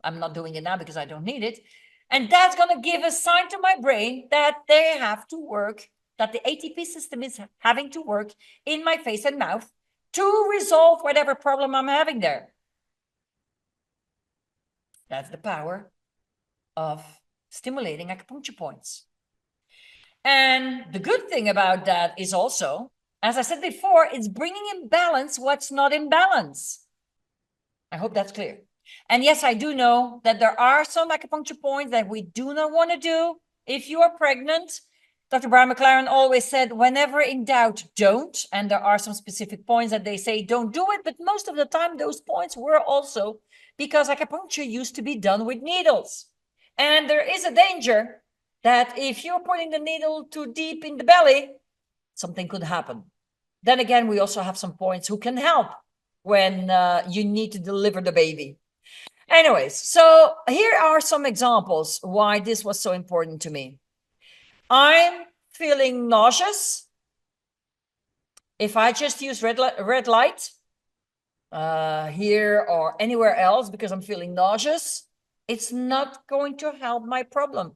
I'm not doing it now because I don't need it. And that's gonna give a sign to my brain that they have to work, that the ATP system is having to work in my face and mouth to resolve whatever problem I'm having there. That's the power of stimulating acupuncture points. And the good thing about that is also, as I said before, it's bringing in balance what's not in balance. I hope that's clear. And yes, I do know that there are some acupuncture points that we do not want to do if you are pregnant. Dr. Brian McLaren always said, whenever in doubt, don't. And there are some specific points that they say don't do it. But most of the time, those points were also because acupuncture used to be done with needles. And there is a danger that if you're putting the needle too deep in the belly, something could happen. Then again, we also have some points who can help when you need to deliver the baby. Anyways, so here are some examples why this was so important to me. I'm feeling nauseous. If I just use red light here or anywhere else because I'm feeling nauseous, it's not going to help my problem.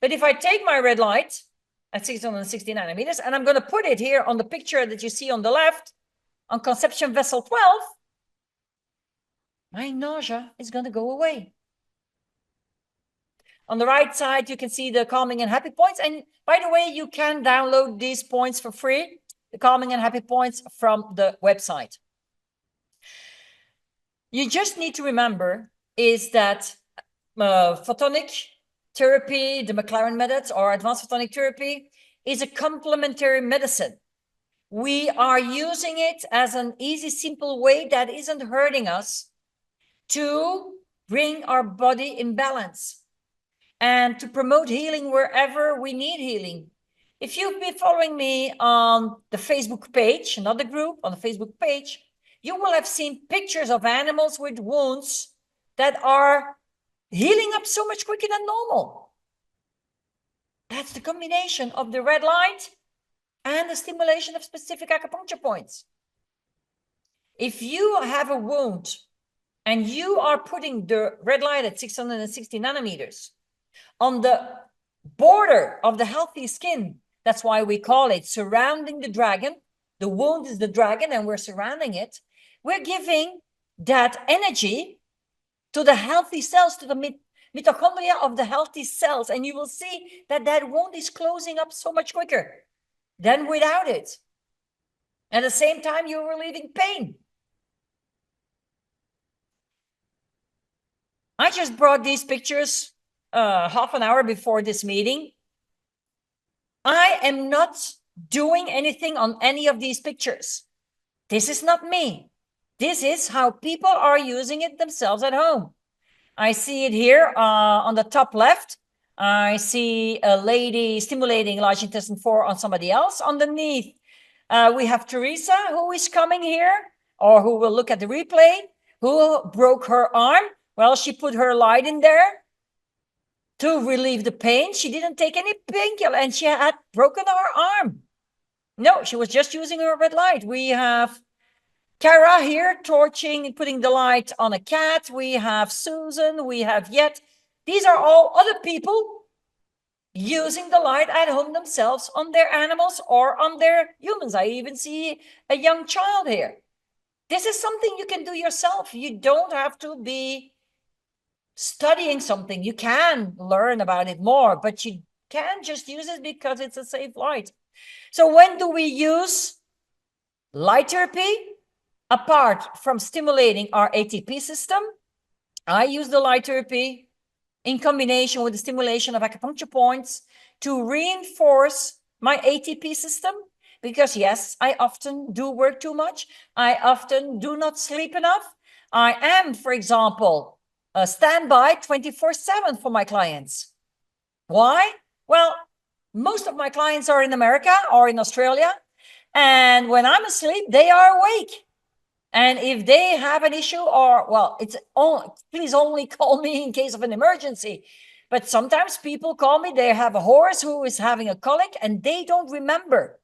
But if I take my red light at 660 nanometers. And I'm going to put it here on the picture that you see on the left, on conception vessel 12. My nausea is going to go away. On the right side, you can see the calming and happy points. And by the way, you can download these points for free, the calming and happy points from the website. You just need to remember is that photonic therapy, the McLaren methods or advanced photonic therapy, is a complementary medicine. We are using it as an easy, simple way that isn't hurting us to bring our body in balance and to promote healing wherever we need healing. If you've been following me on the Facebook page, another group on the Facebook page, you will have seen pictures of animals with wounds that are healing up so much quicker than normal. That's the combination of the red light and the stimulation of specific acupuncture points. If you have a wound and you are putting the red light at 660 nanometers on the border of the healthy skin, that's why we call it surrounding the dragon. The wound is the dragon and we're surrounding it. We're giving that energy to the healthy cells, to the mitochondria of the healthy cells. And you will see that that wound is closing up so much quicker than without it. At the same time, you're relieving pain. I just brought these pictures half an hour before this meeting. I am not doing anything on any of these pictures. This is not me. This is how people are using it themselves at home. I see it here on the top left. I see a lady stimulating large intestine 4 on somebody else. Underneath, we have Teresa, who is coming here, or who will look at the replay, who broke her arm. Well, she put her light in there to relieve the pain. She didn't take any painkiller, and she had broken her arm. No, she was just using her red light. We have Kara here torching, putting the light on a cat. We have Susan, we have Yet. These are all other people using the light at home themselves on their animals or on their humans. I even see a young child here. This is something you can do yourself. You don't have to be studying something. You can learn about it more, but you can just use it because it's a safe light. So when do we use light therapy? Apart from stimulating our ATP system, I use the light therapy in combination with the stimulation of acupuncture points to reinforce my ATP system. Because yes, I often do work too much. I often do not sleep enough. I am, for example, a standby 24/7 for my clients. Why? Well, most of my clients are in America or in Australia. And when I'm asleep, they are awake. And if they have an issue or, well, please only call me in case of an emergency. But sometimes people call me, they have a horse who is having a colic and they don't remember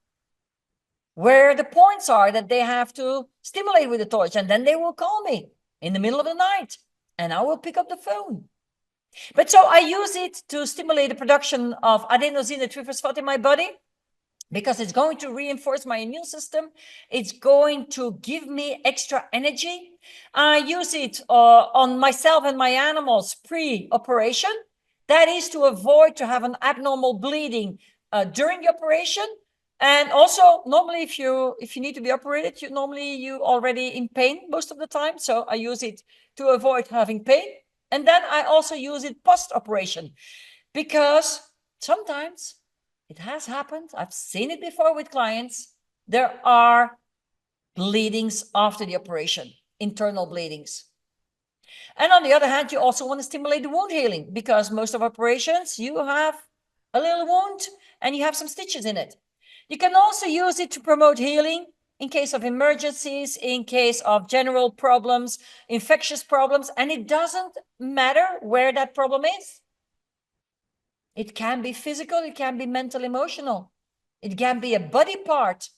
where the points are that they have to stimulate with the torch. And then they will call me in the middle of the night and I will pick up the phone. But so I use it to stimulate the production of adenosine triphosphate in my body, because it's going to reinforce my immune system. It's going to give me extra energy. I use it on myself and my animals pre-operation. That is to avoid to have an abnormal bleeding during the operation. And also, normally, if you need to be operated, you already in pain most of the time. So I use it to avoid having pain. And then I also use it post-operation, because sometimes it has happened. I've seen it before with clients. There are bleedings after the operation, internal bleedings. And on the other hand, you also want to stimulate the wound healing, because most of operations, you have a little wound and you have some stitches in it. You can also use it to promote healing in case of emergencies, in case of general problems, infectious problems, and it doesn't matter where that problem is. It can be physical, it can be mental, emotional. It can be a body part.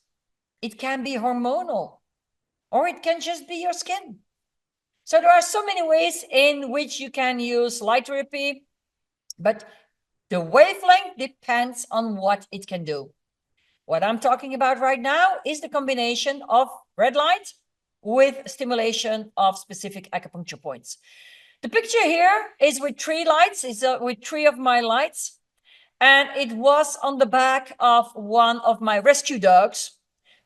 It can be hormonal, or it can just be your skin. So there are so many ways in which you can use light therapy, but The wavelength depends on what it can do. What I'm talking about right now is the combination of red light with stimulation of specific acupuncture points. The picture here is with 3 lights, with 3 of my lights, and it was on the back of one of my rescue dogs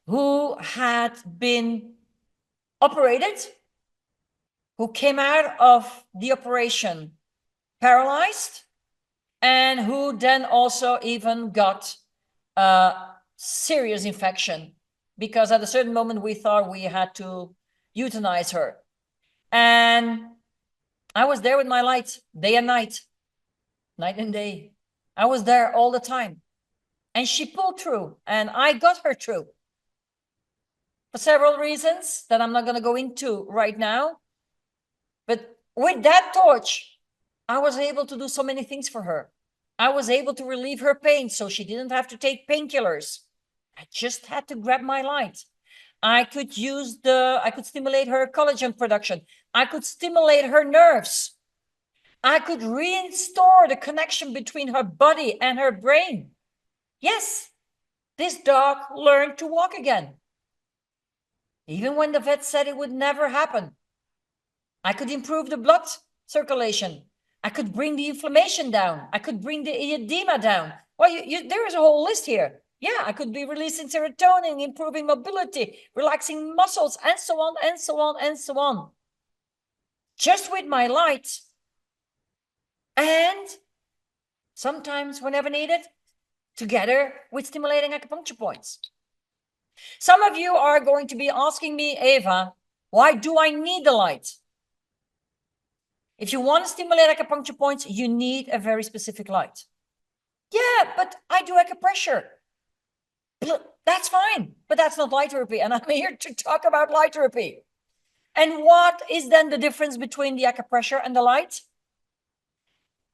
who had been operated, who came out of the operation paralyzed, and who then also even got a serious infection, because at a certain moment we thought we had to euthanize her. And I was there with my light, day and night, night and day. I was there all the time. And she pulled through, and I got her through. For several reasons that I'm not going to go into right now. But with that torch, I was able to do so many things for her. I was able to relieve her pain, so she didn't have to take painkillers. I just had to grab my light. I could stimulate her collagen production. I could stimulate her nerves. I could restore the connection between her body and her brain. Yes, this dog learned to walk again. Even when the vet said it would never happen. I could improve the blood circulation. I could bring the inflammation down. I could bring the edema down. Well, there is a whole list here. Yeah, I could be releasing serotonin, improving mobility, relaxing muscles, and so on, and so on, and so on. Just with my light. And sometimes, whenever needed, together with stimulating acupuncture points. Some of you are going to be asking me, Eva, why do I need the light? If you want to stimulate acupuncture points, you need a very specific light. Yeah, but I do acupressure. That's fine, but that's not light therapy, and I'm here to talk about light therapy. And what is then the difference between the acupressure and the light?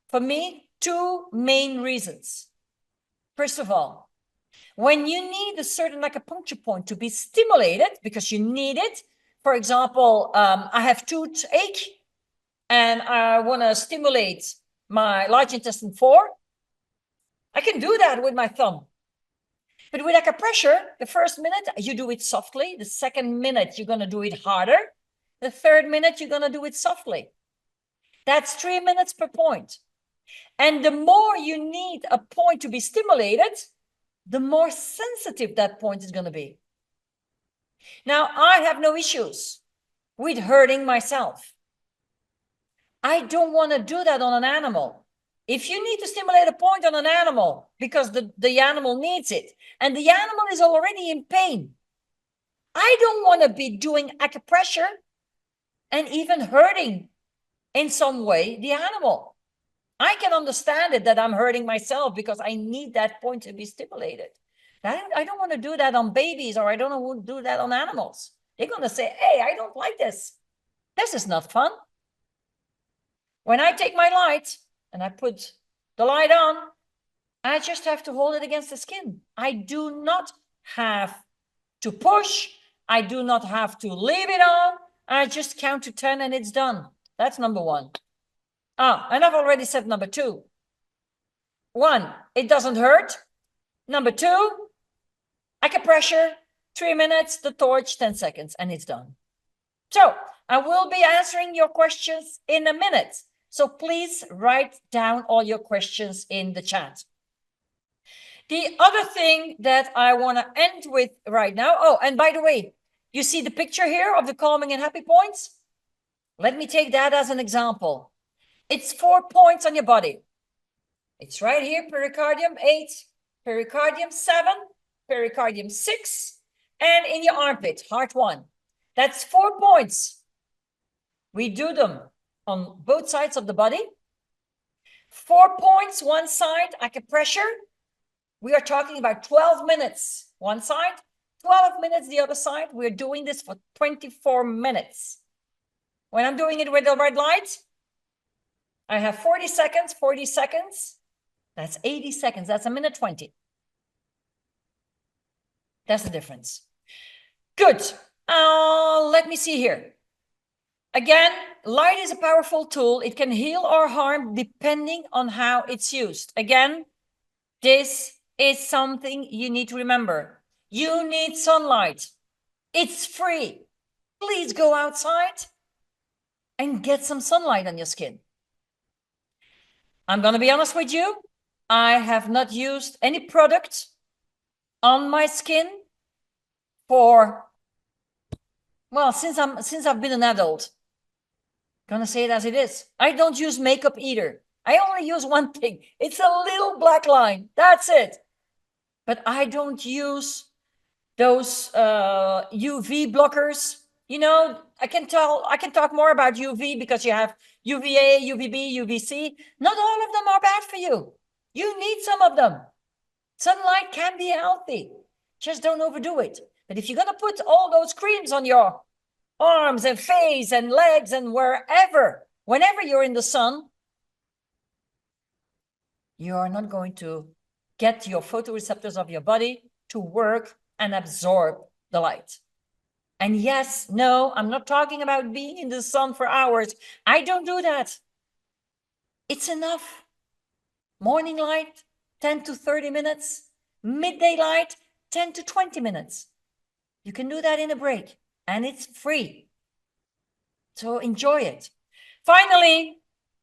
For me, 2 main reasons. First of all, when you need a certain acupuncture point to be stimulated, because you need it, for example, I have toothache, and I want to stimulate my large intestine 4, I can do that with my thumb. But with acupressure, the first minute, you do it softly. The second minute, you're going to do it harder. The third minute, you're going to do it softly. That's 3 minutes per point. And the more you need a point to be stimulated, the more sensitive that point is going to be. Now, I have no issues with hurting myself. I don't want to do that on an animal. If you need to stimulate a point on an animal because the animal needs it, and the animal is already in pain, I don't want to be doing acupressure and even hurting in some way the animal. I can understand it that I'm hurting myself because I need that point to be stimulated. I don't want to do that on babies, or I don't want to do that on animals. They're going to say, hey, I don't like this. This is not fun. When I take my light and I put the light on, I just have to hold it against the skin. I do not have to push. I do not have to leave it on. I just count to 10 and it's done. That's number 1. And I've already said number 2. 1, it doesn't hurt. Number 2, acupressure, 3 minutes, the torch, 10 seconds, and it's done. So I will be answering your questions in a minute. So please write down all your questions in the chat. The other thing that I want to end with right now, oh, and by the way, you see the picture here of the calming and happy points? Let me take that as an example. It's 4 points on your body. It's right here, pericardium 8, pericardium 7, pericardium 6, and in your armpit, heart 1. That's 4 points. We do them on both sides of the body. 4 points, one side, acupressure. We are talking about 12 minutes one side, 12 minutes the other side. We're doing this for 24 minutes. When I'm doing it with the red light, I have 40 seconds, 40 seconds. That's 80 seconds. That's a minute 20. That's the difference. Good. Let me see here. Again, light is a powerful tool. It can heal or harm depending on how it's used. Again, this is something you need to remember. You need sunlight. It's free. Please go outside and get some sunlight on your skin. I'm going to be honest with you. I have not used any product on my skin for, well, since I've been an adult. Gonna say it as it is. I don't use makeup either. I only use one thing. It's a little black line. That's it. But I don't use those UV blockers. You know, I can talk more about UV because you have UVA, UVB, UVC. Not all of them are bad for you. You need some of them. Sunlight can be healthy. Just don't overdo it. But if you're gonna put all those creams on your arms and face and legs and wherever, whenever you're in the sun, you are not going to get your photoreceptors of your body to work and absorb the light. And yes, no, I'm not talking about being in the sun for hours. I don't do that. It's enough. Morning light, 10 to 30 minutes. Midday light, 10 to 20 minutes. You can do that in a break, and it's free. So enjoy it. Finally,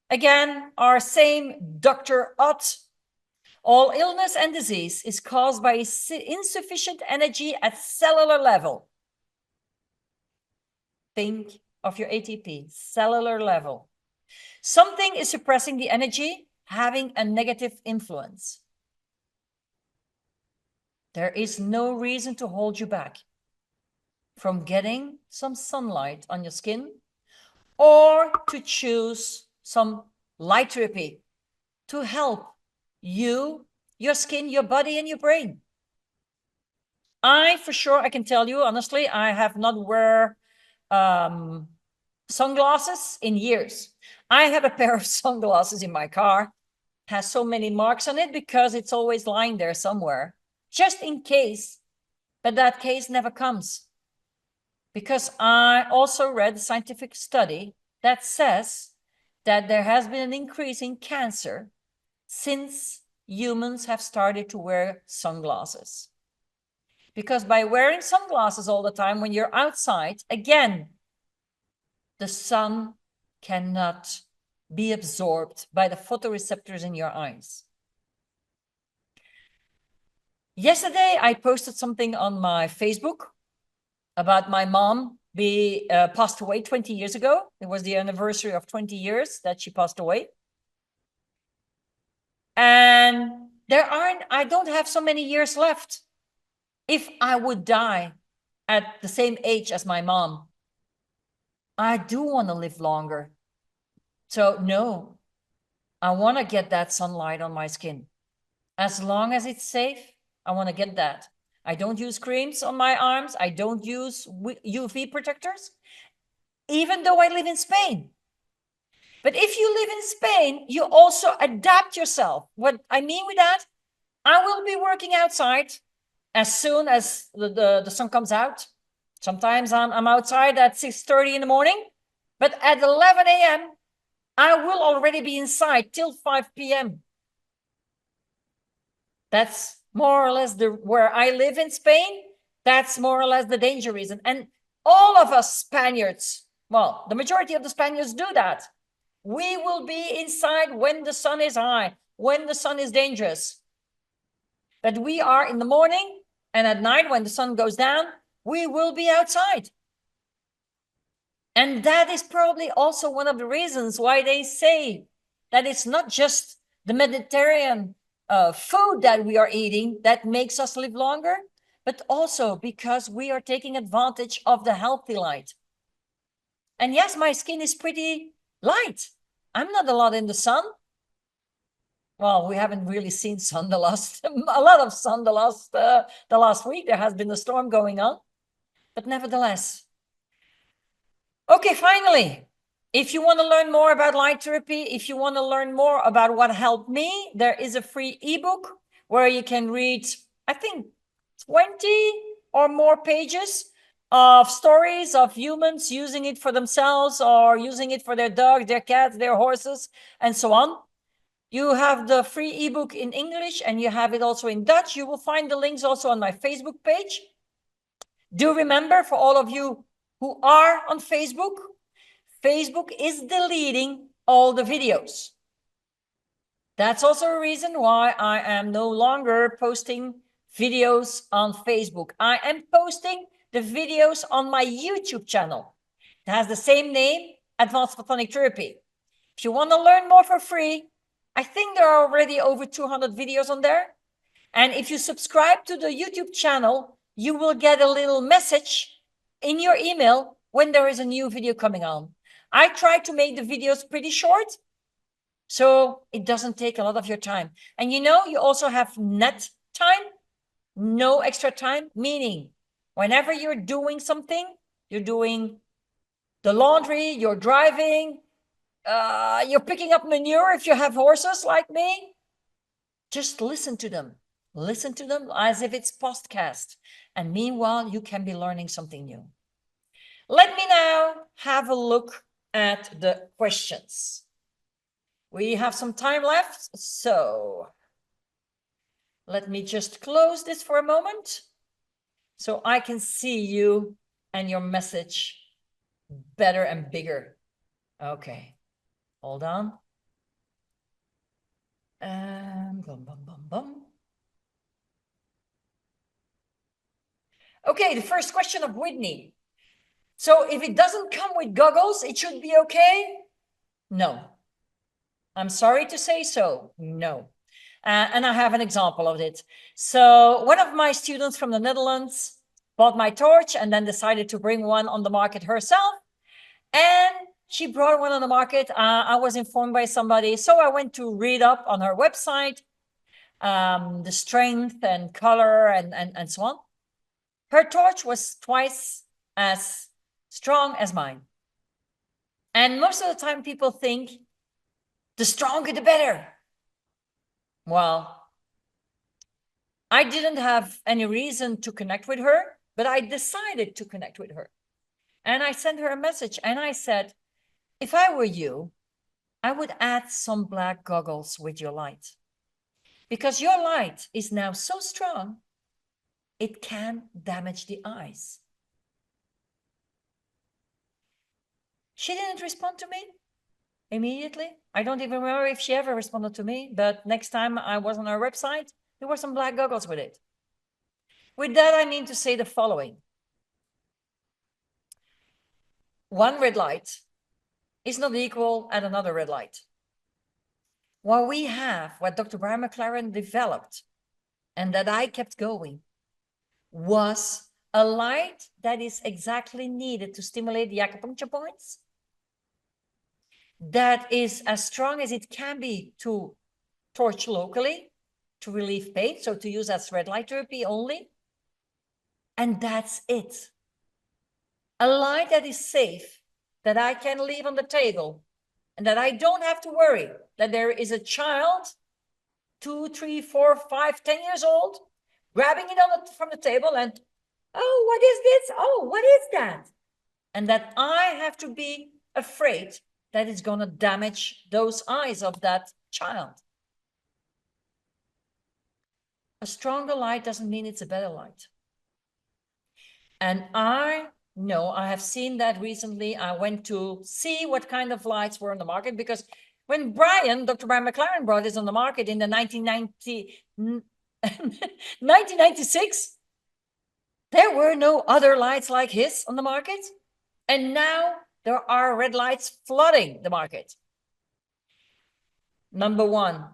again, our same Dr. Ott. All illness and disease is caused by insufficient energy at cellular level. Think of your ATP, cellular level. Something is suppressing the energy, having a negative influence. There is no reason to hold you back from getting some sunlight on your skin or to choose some light therapy to help you, your skin, your body, and your brain. For sure, I can tell you, honestly, I have not wear sunglasses in years. I have a pair of sunglasses in my car, has so many marks on it because it's always lying there somewhere, just in case, but that case never comes. Because I also read a scientific study that says that there has been an increase in cancer since humans have started to wear sunglasses. Because by wearing sunglasses all the time when you're outside, again, the sun cannot be absorbed by the photoreceptors in your eyes. Yesterday, I posted something on my Facebook about my mom passed away 20 years ago. It was the anniversary of 20 years that she passed away. And I don't have so many years left. If I would die at the same age as my mom, I do want to live longer. So no, I want to get that sunlight on my skin. As long as it's safe, I want to get that. I don't use creams on my arms. I don't use UV protectors, even though I live in Spain. But if you live in Spain, you also adapt yourself. What I mean with that, I will be working outside as soon as the sun comes out. Sometimes I'm outside at 6:30 in the morning, but at 11 a.m., I will already be inside till 5 p.m. That's more or less where I live in Spain. That's more or less the danger reason. And all of us Spaniards, well, the majority of the Spaniards do that. We will be inside when the sun is high, when the sun is dangerous. But we are in the morning and at night when the sun goes down, we will be outside. And that is probably also one of the reasons why they say that it's not just the Mediterranean food that we are eating that makes us live longer, but also because we are taking advantage of the healthy light. And yes, my skin is pretty light. I'm not a lot in the sun. Well, we haven't really seen sun a lot of sun the last week. There has been a storm going on, but nevertheless. Okay, finally, if you want to learn more about light therapy, if you want to learn more about what helped me, there is a free ebook where you can read, I think, 20 or more pages of stories of humans using it for themselves or using it for their dogs, their cats, their horses, and so on. You have the free ebook in English and you have it also in Dutch. You will find the links also on my Facebook page. Do remember, for all of you who are on Facebook, Facebook is deleting all the videos. That's also a reason why I am no longer posting videos on Facebook. I am posting the videos on my YouTube channel. It has the same name, Advanced Photonic Therapy. If you want to learn more for free, I think there are already over 200 videos on there. And if you subscribe to the YouTube channel, you will get a little message in your email when there is a new video coming on. I try to make the videos pretty short, so it doesn't take a lot of your time. And you know, you also have net time, no extra time, meaning whenever you're doing something, you're doing the laundry, you're driving, you're picking up manure if you have horses like me, just listen to them. Listen to them as if it's podcast. And meanwhile, you can be learning something new. Let me now have a look at the questions. We have some time left, so let me just close this for a moment so I can see you and your message better and bigger. Okay, hold on. Bum, bum, bum, bum. Okay, the first question of Whitney. So if it doesn't come with goggles, it should be okay? No. I'm sorry to say so, no. And I have an example of it. So one of my students from the Netherlands bought my torch and then decided to bring one on the market herself. And she brought one on the market. I was informed by somebody. So I went to read up on her website, the strength and color and so on. Her torch was twice as strong as mine. And most of the time people think the stronger the better. Well, I didn't have any reason to connect with her, but I decided to connect with her. And I sent her a message and I said, if I were you, I would add some black goggles with your light. Because your light is now so strong, it can damage the eyes. She didn't respond to me immediately. I don't even remember if she ever responded to me, but next time I was on her website, there were some black goggles with it. With that, I mean to say the following. One red light is not equal at another red light. What we have, what Dr. Brian McLaren developed, and that I kept going, was a light that is exactly needed to stimulate the acupuncture points, that is as strong as it can be to torch locally, to relieve pain, so to use as red light therapy only. And that's it. A light that is safe, that I can leave on the table, and that I don't have to worry that there is a child, 2, 3, 4, 5, 10 years old, grabbing it from the table and, oh, what is this? Oh, what is that? And that I have to be afraid that it's going to damage those eyes of that child. A stronger light doesn't mean it's a better light. And I know, I have seen that recently. I went to see what kind of lights were on the market, because when Dr. Brian McLaren brought this on the market in the 1996, there were no other lights like his on the market. And now there are red lights flooding the market. Number one,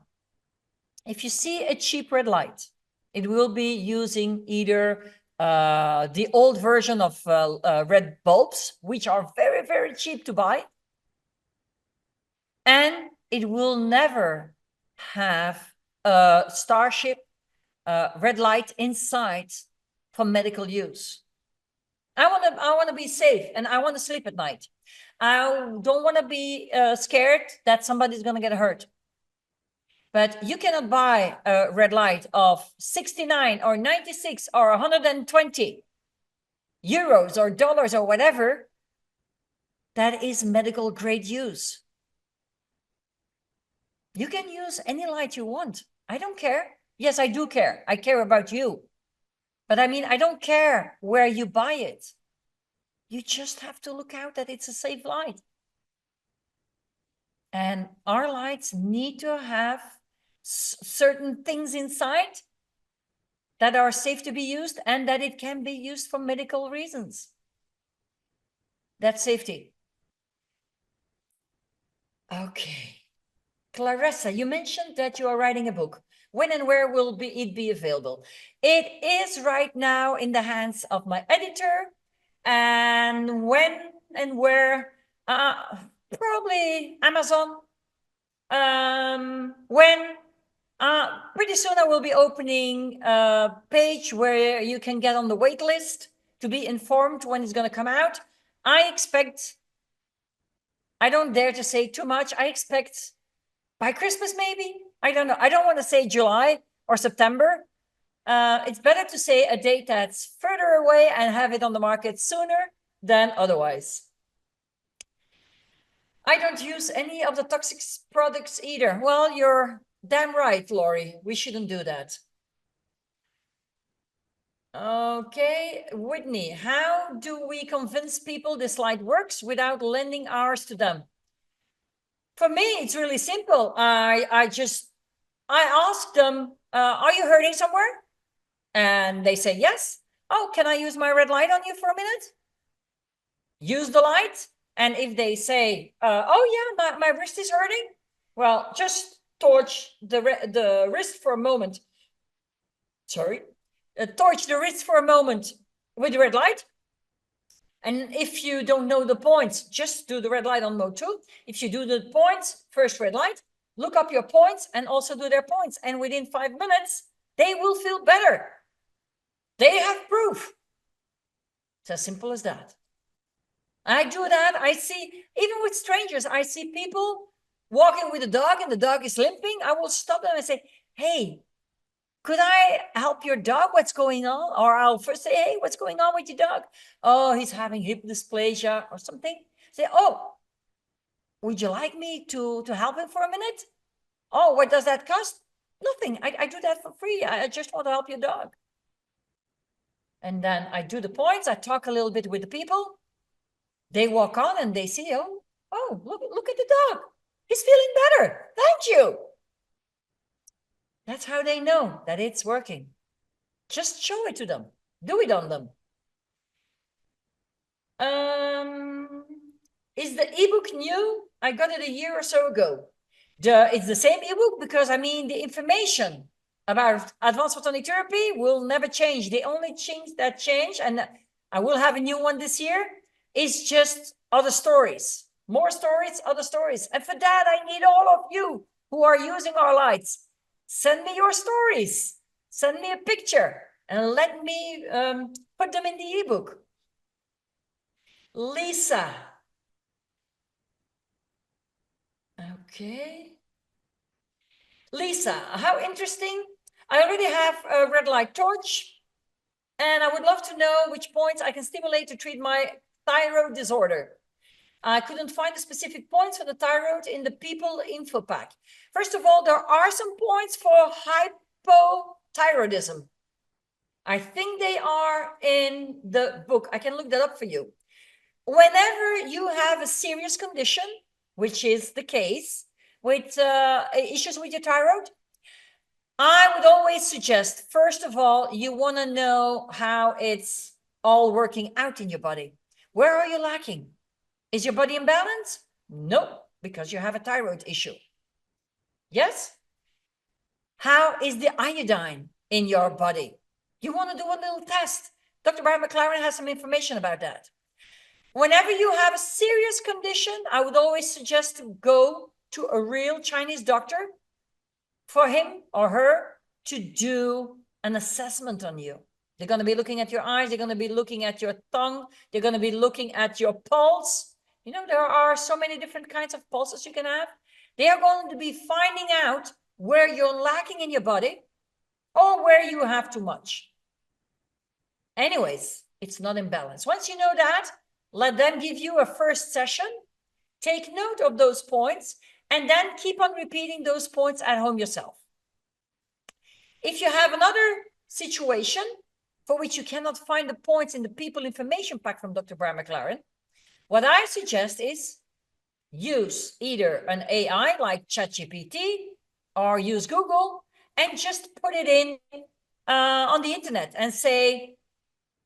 if you see a cheap red light, it will be using either the old version of red bulbs, which are very, very cheap to buy. And it will never have a Starship red light inside for medical use. I want to be safe and I want to sleep at night. I don't want to be scared that somebody's going to get hurt. But you cannot buy a red light of 69 or 96 or 120 euros or dollars or whatever, that is medical grade use. You can use any light you want. I don't care. Yes, I do care. I care about you. But I mean, I don't care where you buy it. You just have to look out that it's a safe light. And our lights need to have certain things inside that are safe to be used and that it can be used for medical reasons. That's safety. Okay. Clarissa, you mentioned that you are writing a book. When and where will it be available? It is right now in the hands of my editor. And when and where? Probably Amazon. When? Pretty soon I will be opening a page where you can get on the wait list to be informed when it's going to come out. I expect, I don't dare to say too much. I expect by Christmas, maybe. I don't know. I don't want to say July or September. It's better to say a date that's further away and have it on the market sooner than otherwise. I don't use any of the toxic products either. Well, you're damn right, Lori. We shouldn't do that. Okay, Whitney, how do we convince people this light works without lending ours to them? For me, it's really simple. I ask them, are you hurting somewhere? And they say yes. Oh, can I use my red light on you for a minute? Use the light. And if they say, oh yeah, my wrist is hurting, well, just torch the wrist for a moment. Sorry, torch the wrist for a moment with the red light. And if you don't know the points, just do the red light on mode 2. If you do the points, first red light, look up your points and also do their points. And within 5 minutes, they will feel better. They have proof. It's as simple as that. I do that. I see, even with strangers, I see people walking with a dog and the dog is limping. I will stop them and say, hey, could I help your dog? What's going on? Or I'll first say, hey, what's going on with your dog? Oh, he's having hip dysplasia or something. Say, oh, would you like me to help him for a minute? Oh, what does that cost? Nothing. I do that for free. I just want to help your dog. And then I do the points. I talk a little bit with the people. They walk on and they see, oh, look at the dog. He's feeling better. Thank you. That's how they know that it's working. Just show it to them. Do it on them. Is the ebook new? I got it a year or so ago. It's the same ebook because, I mean, the information about advanced photonic therapy will never change. The only change, and I will have a new one this year, is just other stories. More stories, other stories. And for that, I need all of you who are using our lights. Send me your stories. Send me a picture and let me put them in the ebook. Lisa. Okay. Lisa, how interesting. I already have a red light torch and I would love to know which points I can stimulate to treat my thyroid disorder. I couldn't find the specific points for the thyroid in the people info pack. First of all, there are some points for hypothyroidism. I think they are in the book. I can look that up for you. Whenever you have a serious condition, which is the case with issues with your thyroid, I would always suggest, first of all, you want to know how it's all working out in your body. Where are you lacking? Is your body in balance? No, because you have a thyroid issue. Yes? How is the iodine in your body? You want to do a little test. Dr. Brian McLaren has some information about that. Whenever you have a serious condition, I would always suggest to go to a real Chinese doctor for him or her to do an assessment on you. They're going to be looking at your eyes. They're going to be looking at your tongue. They're going to be looking at your pulse. You know, there are so many different kinds of pulses you can have. They are going to be finding out where you're lacking in your body or where you have too much. Anyways, It's not in balance. Once you know that, let them give you a first session, take note of those points, and then keep on repeating those points at home yourself. If you have another situation for which you cannot find the points in the people information pack from Dr. Brian McLaren, what I suggest is use either an AI like ChatGPT or use Google and just put it in on the internet and say,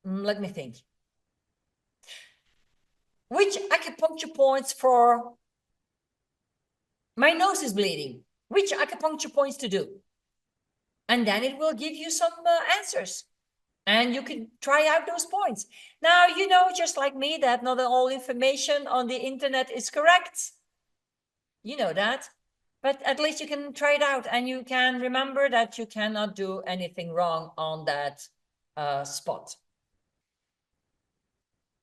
let me think. Which acupuncture points for my nose is bleeding? Which acupuncture points to do? And then it will give you some answers. And you can try out those points. Now, you know, just like me, that not all information on the internet is correct. You know that. But at least you can try it out. And you can remember that you cannot do anything wrong on that spot.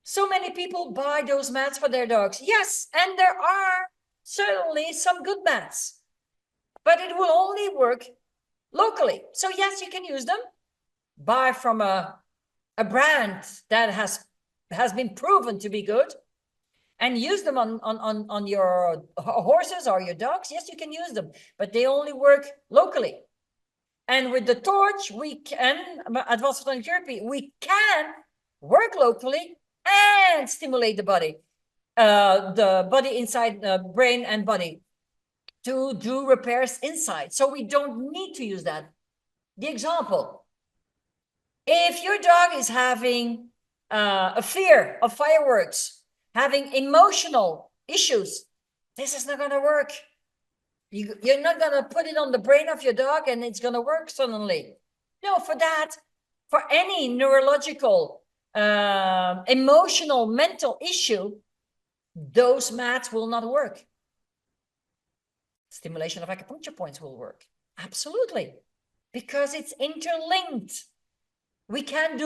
So many people buy those mats for their dogs. Yes, and there are certainly some good mats. But it will only work locally. So yes, you can use them. Buy from a brand that has been proven to be good and use them on your horses or your dogs. Yes, you can use them, but they only work locally. And with the torch, we can, Advanced Photonic Therapy, we can work locally and stimulate the body inside the brain and body to do repairs inside. So we don't need to use that. The example, if your dog is having a fear of fireworks, having emotional issues, this is not going to work. You're not going to put it on the brain of your dog and it's going to work suddenly. No, for that, for any neurological, emotional, mental issue, those mats will not work. Stimulation of acupuncture points will work. Absolutely. Because it's interlinked. We can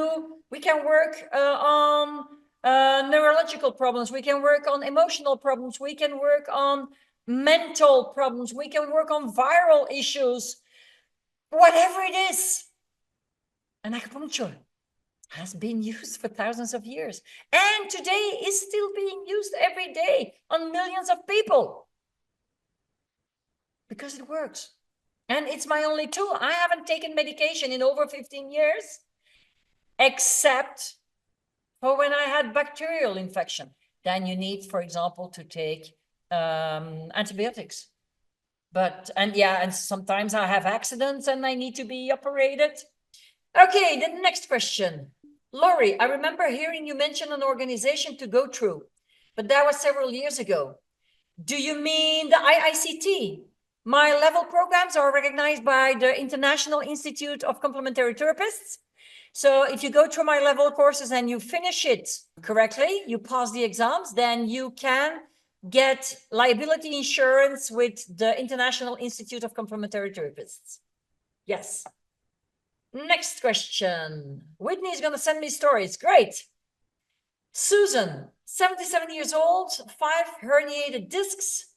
work on neurological problems. We can work on emotional problems. We can work on mental problems. We can work on viral issues, whatever it is. And acupuncture has been used for thousands of years. And today is still being used every day on millions of people. Because it works. And it's my only tool. I haven't taken medication in over 15 years. Except for when I had bacterial infection. Then you need, for example, to take antibiotics. And sometimes I have accidents and I need to be operated. Okay, the next question. Laurie, I remember hearing you mention an organization to go through, but that was several years ago. Do you mean the IICT? My level programs are recognized by the International Institute of Complementary Therapists. So if you go through my level courses and you finish it correctly, you pass the exams, then you can get liability insurance with the International Institute of Complementary Therapists. Yes. Next question. Whitney is going to send me stories. Great. Susan, 77 years old, 5 herniated discs,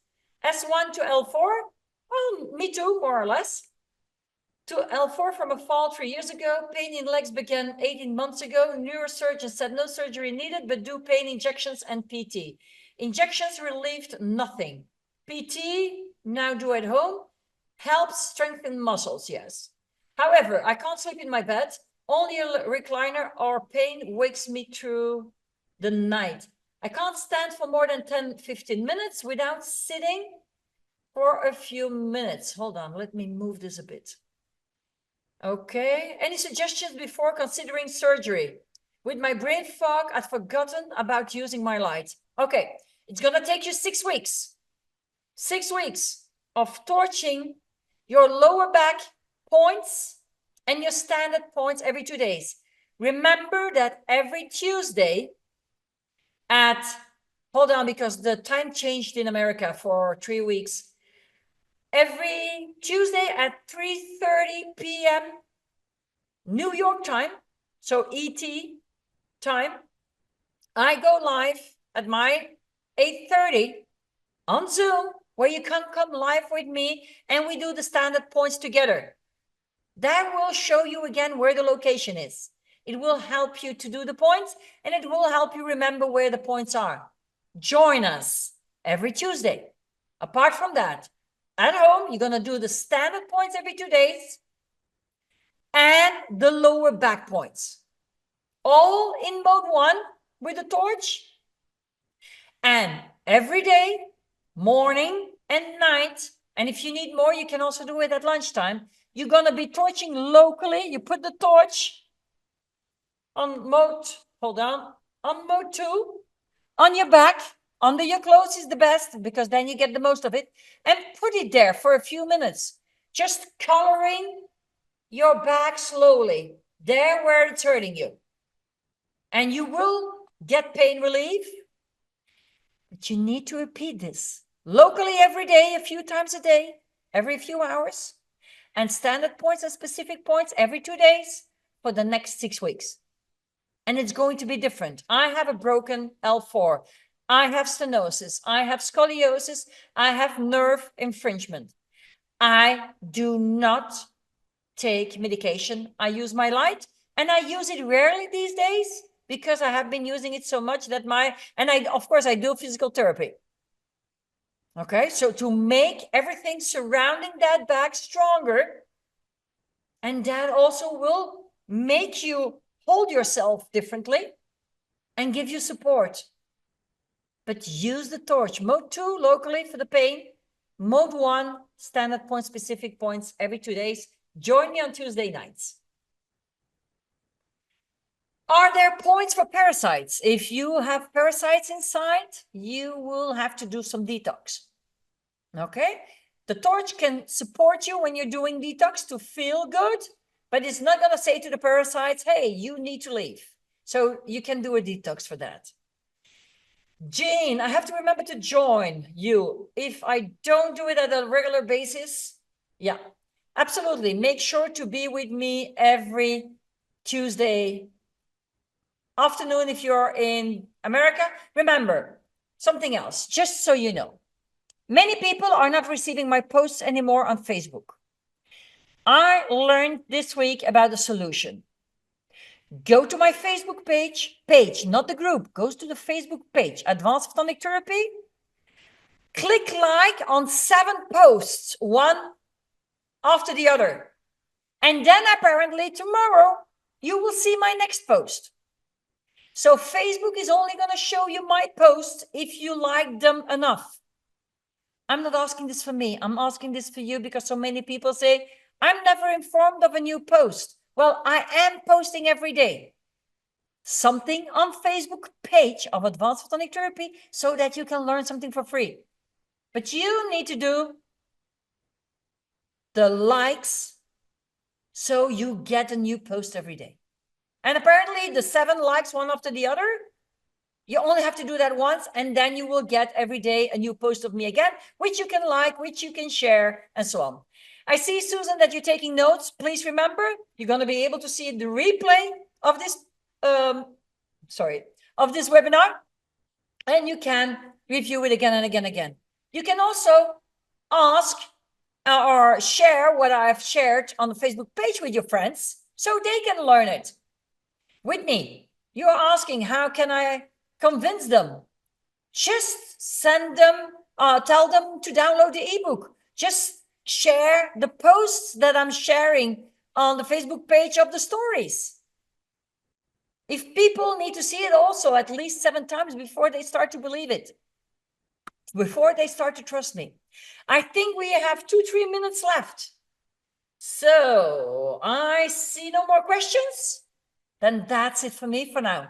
S1 to L4. Well, me too, more or less. To L4 from a fall 3 years ago. Pain in legs began 18 months ago. Neurosurgeon said no surgery needed, but do pain injections and PT. Injections relieved nothing. PT, now do at home, helps strengthen muscles, yes. However, I can't sleep in my bed. Only a recliner or pain wakes me through the night. I can't stand for more than 10-15 minutes without sitting for a few minutes. Hold on, let me move this a bit. Okay, any suggestions before considering surgery? With my brain fog, I'd forgotten about using my light. Okay, it's gonna take you 6 weeks. 6 weeks of torching your lower back points and your standard points every 2 days. Remember that every Tuesday at, hold on, because the time changed in America for 3 weeks. Every Tuesday at 3:30 p.m. New York time, so ET time, I go live at my 8:30 on Zoom, where you can come live with me and we do the standard points together. That will show you again where the location is. It will help you to do the points, and it will help you remember where the points are. Join us every Tuesday. Apart from that, at home, you're going to do the standard points every 2 days and the lower back points. All in mode 1 with the torch. And every day, morning and night, and if you need more, you can also do it at lunchtime. You're going to be torching locally. You put the torch on mode, hold on, on mode 2, on your back, under your clothes is the best, because then you get the most of it, and put it there for a few minutes, just coloring your back slowly, there where it's hurting you. And you will get pain relief, but you need to repeat this locally every day, a few times a day, every few hours, and standard points and specific points every 2 days for the next 6 weeks. And it's going to be different. I have a broken L4. I have stenosis. I have scoliosis. I have nerve infringement. I do not take medication. I use my light, and I use it rarely these days because I have been using it so much that of course I do physical therapy. Okay, so to make everything surrounding that back stronger, and that also will make you hold yourself differently and give you support. But use the torch. Mode 2 locally for the pain. Mode 1 standard point, specific points every 2 days. Join me on Tuesday nights. Are there points for parasites? If you have parasites inside, you will have to do some detox. Okay? The torch can support you when you're doing detox to feel good, but it's not going to say to the parasites, hey, you need to leave. So you can do a detox for that. Jane, I have to remember to join you. If I don't do it at a regular basis, yeah, absolutely. Make sure to be with me every Tuesday afternoon if you're in America. Remember, something else, just so you know. Many people are not receiving my posts anymore on Facebook. I learned this week about a solution. Go to my Facebook page, not the group, goes to the Facebook page, Advanced Photonic Therapy. Click like on 7 posts, one after the other. And then apparently tomorrow, you will see my next post. So Facebook is only going to show you my posts if you like them enough. I'm not asking this for me. I'm asking this for you because so many people say, I'm never informed of a new post. Well, I am posting every day something on Facebook page of Advanced Photonic Therapy so that you can learn something for free. But you need to do the likes so you get a new post every day. And apparently the 7 likes one after the other, you only have to do that once, and then you will get every day a new post of me again, which you can like, which you can share, and so on. I see, Susan, that you're taking notes. Please remember, you're going to be able to see the replay of this, of this webinar, and you can review it again and again and again. You can also ask or share what I've shared on the Facebook page with your friends so they can learn it with me. You're asking, how can I convince them? Just send them, tell them to download the ebook. Just share the posts that I'm sharing on the Facebook page of the stories. If people need to see it also at least 7 times before they start to believe it, before they start to trust me. I think we have 2-3 minutes left. So I see no more questions. Then that's it for me for now.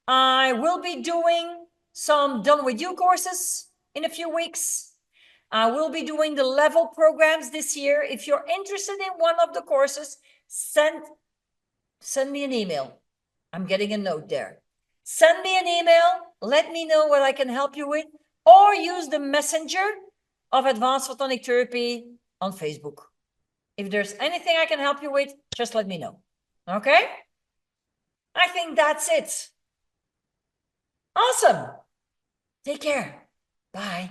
I will be doing some Done With You courses in a few weeks. I will be doing the level programs this year. If you're interested in one of the courses, send me an email. I'm getting a note there. Send me an email. Let me know what I can help you with, or use the messenger of Advanced Photonic Therapy on Facebook. If there's anything I can help you with, just let me know. Okay? I think that's it. Awesome. Take care. Bye.